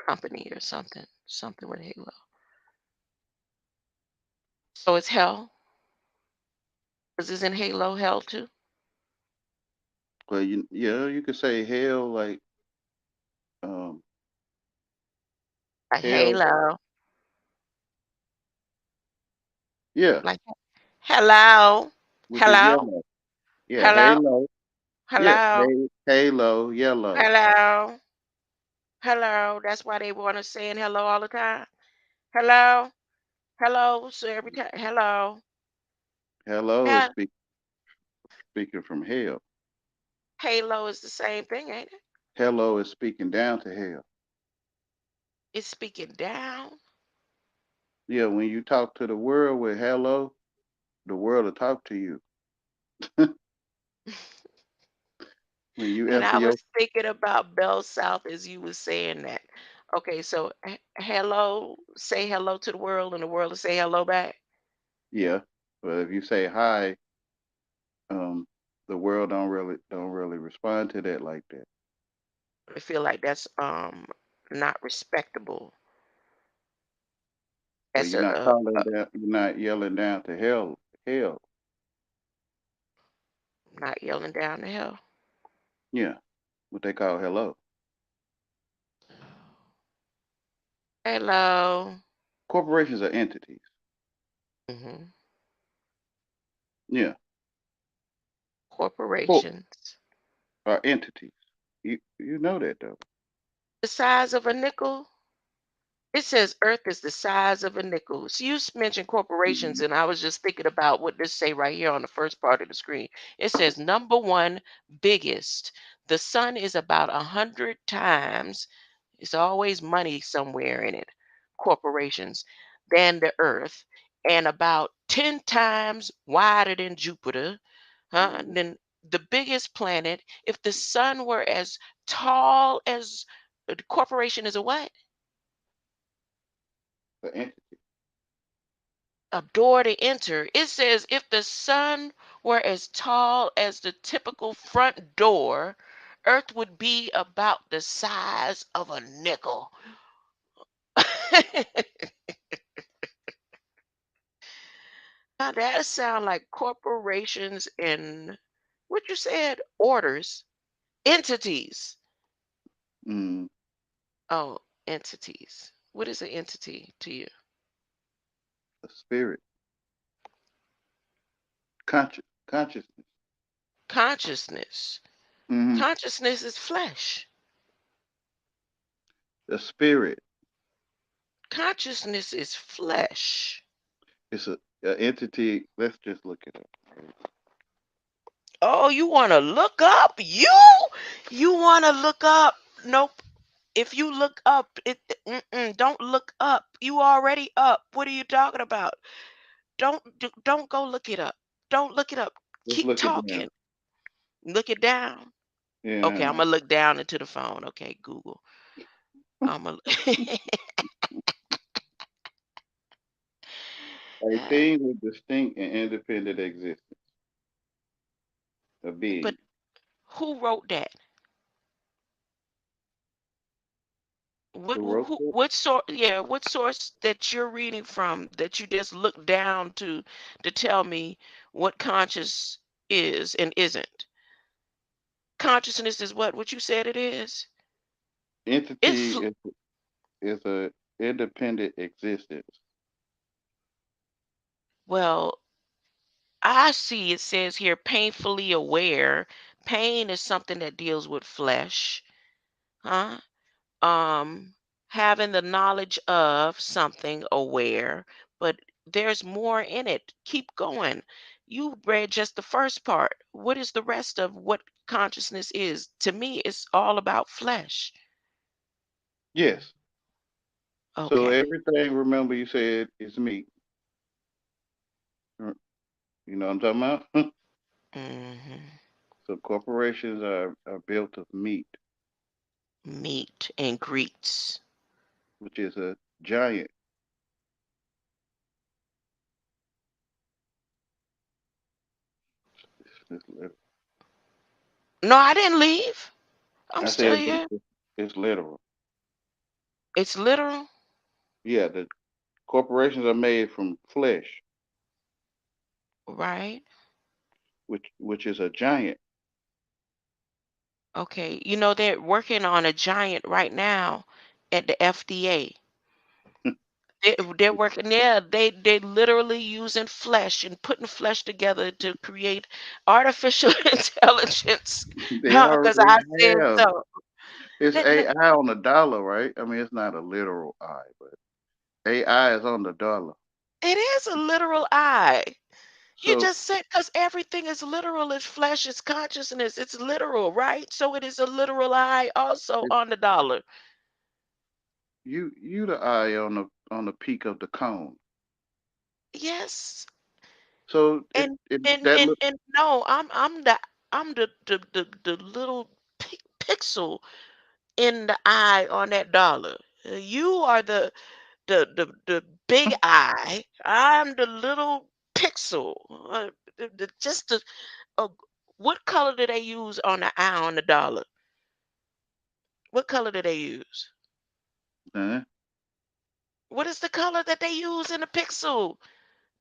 [SPEAKER 2] company or something. Something with Halo. So it's hell. Is this in Halo hell too?
[SPEAKER 9] Well, you could say hell like um
[SPEAKER 2] A
[SPEAKER 9] hell.
[SPEAKER 2] Halo.
[SPEAKER 9] Yeah,
[SPEAKER 2] Like, hello,
[SPEAKER 9] which is
[SPEAKER 2] hello,
[SPEAKER 9] yellow. Yeah,
[SPEAKER 2] hello,
[SPEAKER 9] halo. Yeah,
[SPEAKER 2] hello,
[SPEAKER 9] halo, yellow.
[SPEAKER 2] hello, hello. That's why they want us saying hello all the time. Hello, hello. So every time, hello,
[SPEAKER 9] Hello is
[SPEAKER 2] hel-
[SPEAKER 9] speaking from hell.
[SPEAKER 2] halo is the same thing, ain't it?
[SPEAKER 9] Hello is speaking down to hell.
[SPEAKER 2] It's speaking down.
[SPEAKER 9] Yeah, when you talk to the world with hello, the world will talk to you. When you
[SPEAKER 2] And
[SPEAKER 9] answer
[SPEAKER 2] I
[SPEAKER 9] your
[SPEAKER 2] was thinking about Bell South as you was saying that. Okay, so hello, say hello to the world, and the world will say hello back.
[SPEAKER 9] yeah, but if you say hi, um, the world don't really respond to that like that.
[SPEAKER 2] I feel like that's not respectable
[SPEAKER 9] Well,
[SPEAKER 2] as
[SPEAKER 9] you're not calling down, you're not yelling down to hell.
[SPEAKER 2] not yelling down the hill.
[SPEAKER 9] Yeah, what they call hello.
[SPEAKER 2] Hello.
[SPEAKER 9] Corporations are entities.
[SPEAKER 2] Hmm.
[SPEAKER 9] Yeah, corp
[SPEAKER 2] Corporations.
[SPEAKER 9] are entities. You know that though.
[SPEAKER 2] The size of a nickel. It says Earth is the size of a nickel. So you mentioned corporations,
[SPEAKER 9] Mhm.
[SPEAKER 2] and I was just thinking about what this say right here on the first part of the screen. It says number one biggest. The sun is about 100 times. It's always money somewhere in it. Corporations than the Earth, and about 10 times wider than Jupiter. Huh? And then the biggest planet. If the sun were as tall as the corporation is a what?
[SPEAKER 9] The entity.
[SPEAKER 2] A door to enter. It says if the sun were as tall as the typical front door, Earth would be about the size of a nickel. Now that sound like corporations and what you said, orders, entities.
[SPEAKER 9] Mm,
[SPEAKER 2] Oh, entities. What is an entity to you?
[SPEAKER 9] the spirit, consciousness.
[SPEAKER 2] Consciousness.
[SPEAKER 9] Hmm.
[SPEAKER 2] Consciousness is flesh.
[SPEAKER 9] The spirit.
[SPEAKER 2] Consciousness is flesh.
[SPEAKER 9] It's a entity. Let's just look it up.
[SPEAKER 2] Oh, you want to look up? You want to look up? Nope. If you look up, don't look up. You already up. What are you talking about? Don't go look it up. Don't look it up.
[SPEAKER 9] Let's
[SPEAKER 2] Keep
[SPEAKER 9] look it down.
[SPEAKER 2] talking. Look it down. Okay, I'm
[SPEAKER 9] Yeah.
[SPEAKER 2] gonna look down into the phone. Okay, Google. I'm gonna.
[SPEAKER 9] A thing with distinct and independent existence. A
[SPEAKER 2] But
[SPEAKER 9] being.
[SPEAKER 2] who wrote that? What
[SPEAKER 9] Who wrote
[SPEAKER 2] who
[SPEAKER 9] it?
[SPEAKER 2] what source? Yeah, what source that you're reading from that you just look down to tell me what conscious is and isn't? Consciousness is what you said it is. It's
[SPEAKER 9] Entity is a independent existence.
[SPEAKER 2] well, I see it says here painfully aware. Pain is something that deals with flesh, huh? um Having the knowledge of something, aware, but there's more in it. Keep going. You read just the first part. What is the rest of what consciousness is? To me, it's all about flesh.
[SPEAKER 9] Yes. So
[SPEAKER 2] Okay.
[SPEAKER 9] everything, remember you said is meat. You know what I'm talking about?
[SPEAKER 2] Hmm.
[SPEAKER 9] So corporations are built of meat,
[SPEAKER 2] Meet and greets.
[SPEAKER 9] which is a giant. It's
[SPEAKER 2] No, I didn't leave. I'm
[SPEAKER 9] I
[SPEAKER 2] still
[SPEAKER 9] said
[SPEAKER 2] here.
[SPEAKER 9] it's literal.
[SPEAKER 2] It's literal.
[SPEAKER 9] Yeah, the corporations are made from flesh,
[SPEAKER 2] Right.
[SPEAKER 9] which is a giant.
[SPEAKER 2] Okay. You know, they're working on a giant right now at the FDA. They're working. Yeah, they literally using flesh and putting flesh together to create artificial intelligence.
[SPEAKER 9] They
[SPEAKER 2] Because
[SPEAKER 9] already
[SPEAKER 2] I said
[SPEAKER 9] have.
[SPEAKER 2] so.
[SPEAKER 9] It's
[SPEAKER 2] Let- let-
[SPEAKER 9] AI on the dollar, right? I mean, it's not a literal eye, but AI is on the dollar.
[SPEAKER 2] It is a literal eye. You
[SPEAKER 9] So
[SPEAKER 2] just said because everything is literal. It's flesh. It's consciousness. It's literal, right? So it is a literal eye also
[SPEAKER 9] it,
[SPEAKER 2] on the dollar.
[SPEAKER 9] you the eye on the peak of the cone.
[SPEAKER 2] Yes.
[SPEAKER 9] So
[SPEAKER 2] And
[SPEAKER 9] it
[SPEAKER 2] and
[SPEAKER 9] that
[SPEAKER 2] and
[SPEAKER 9] look
[SPEAKER 2] and no, I'm the little pixel in the eye on that dollar. You are the big eye. I'm the little pixel. Just the what color do they use on the eye on the dollar? What color do they use?
[SPEAKER 9] uh,
[SPEAKER 2] What is the color that they use in the pixel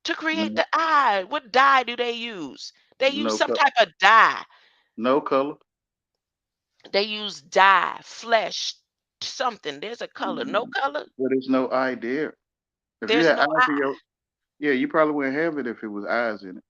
[SPEAKER 2] to create
[SPEAKER 9] no
[SPEAKER 2] the eye? What dye do they use? They use
[SPEAKER 9] no
[SPEAKER 2] some
[SPEAKER 9] co-
[SPEAKER 2] type of dye.
[SPEAKER 9] no color.
[SPEAKER 2] They use dye, flesh, something. There's a color. No
[SPEAKER 9] Mm,
[SPEAKER 2] color.
[SPEAKER 9] but it's no eye there. If you
[SPEAKER 2] There's
[SPEAKER 9] had
[SPEAKER 2] no
[SPEAKER 9] eyes in your yeah, you probably wouldn't have it if it was eyes in it.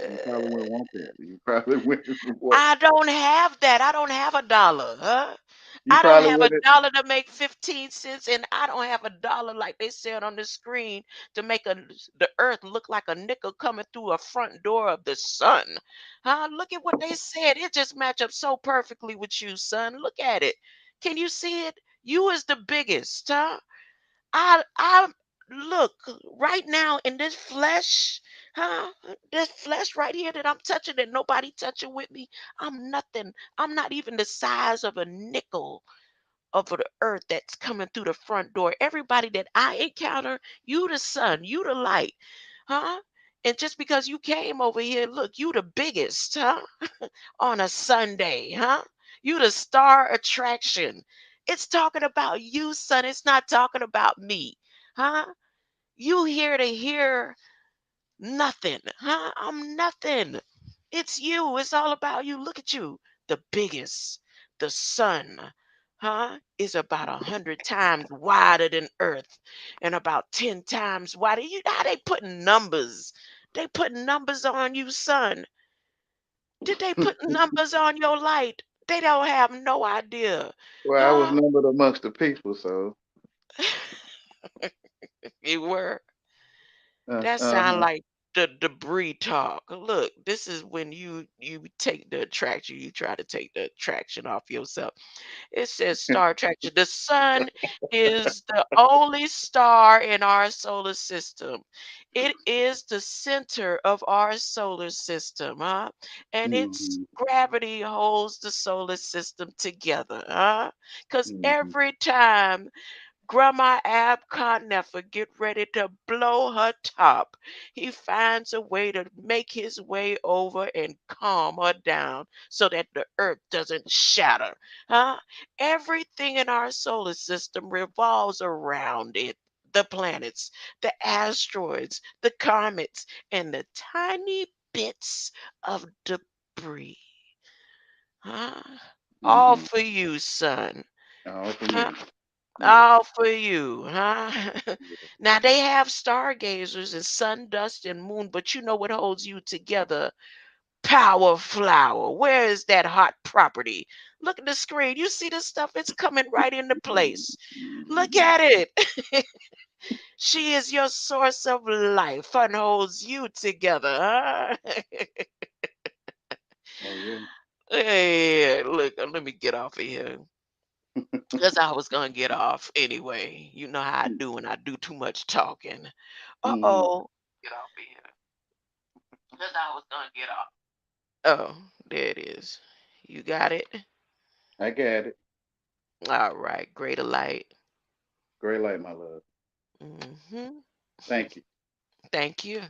[SPEAKER 9] You probably
[SPEAKER 2] eye.
[SPEAKER 9] wouldn't want that. You probably wouldn't want.
[SPEAKER 2] I don't have that. I don't have a dollar, huh?
[SPEAKER 9] You
[SPEAKER 2] I don't
[SPEAKER 9] probably
[SPEAKER 2] have a
[SPEAKER 9] wouldn't.
[SPEAKER 2] dollar to make 15 cents, and I don't have a dollar like they said on the screen to make the earth look like a nickel coming through a front door of the sun. Huh? Look at what they said. It just match up so perfectly with you, son. Look at it. Can you see it? You is the biggest, huh? I look right now in this flesh, huh? This flesh right here that I'm touching that nobody touching with me. I'm nothing. I'm not even the size of a nickel of the earth that's coming through the front door. Everybody that I encounter, you the sun, you the light, huh? And just because you came over here, look, you the biggest, huh? On a Sunday, huh? You the star attraction. It's talking about you, son. It's not talking about me, huh? You here to hear nothing, huh? I'm nothing. It's you. It's all about you. Look at you, the biggest. The sun, huh? Is about 100 times wider than Earth, and about 10 times wider. You know how they putting numbers? They putting numbers on you, son. Did they put numbers on your light? They don't have no idea.
[SPEAKER 9] Well, I was
[SPEAKER 2] Huh?
[SPEAKER 9] numbered amongst the people, so
[SPEAKER 2] You were.
[SPEAKER 9] uh,
[SPEAKER 2] That
[SPEAKER 9] uh,
[SPEAKER 2] sound like the debris talk. Look, this is when you take the attraction, you try to take the attraction off yourself. It says star attraction. The sun is the only star in our solar system. It is the center of our solar system, huh? And its
[SPEAKER 9] mhm,
[SPEAKER 2] gravity holds the solar system together, huh? Because
[SPEAKER 9] mhm,
[SPEAKER 2] every time Grandma Ab Never get ready to blow her top, he finds a way to make his way over and calm her down so that the earth doesn't shatter. Huh? Everything in our solar system revolves around it. The planets, the asteroids, the comets, and the tiny bits of debris. Huh? All
[SPEAKER 9] mhm.
[SPEAKER 2] for you, son.
[SPEAKER 9] All for
[SPEAKER 2] Huh?
[SPEAKER 9] me. Yeah.
[SPEAKER 2] All for you, huh? Now they have stargazers and sun, dust, and moon, but you know what holds you together? Power flower. Where is that hot property? Look at the screen. You see this stuff? It's coming right into place. Look
[SPEAKER 9] Mhm.
[SPEAKER 2] at it. She is your source of life and holds you together, huh?
[SPEAKER 9] Oh yeah.
[SPEAKER 2] Hey, look, let me get off of here. Because I was gonna get off anyway. You know how I do when I do too much talking.
[SPEAKER 9] Mhm.
[SPEAKER 2] Uh-oh. Get off of here. Because I was gonna get off. Oh, there it is. You got it?
[SPEAKER 9] I got it.
[SPEAKER 2] All right. Greater light.
[SPEAKER 9] Great light, my love.
[SPEAKER 2] Hmm.
[SPEAKER 9] Thank you.
[SPEAKER 2] Thank you.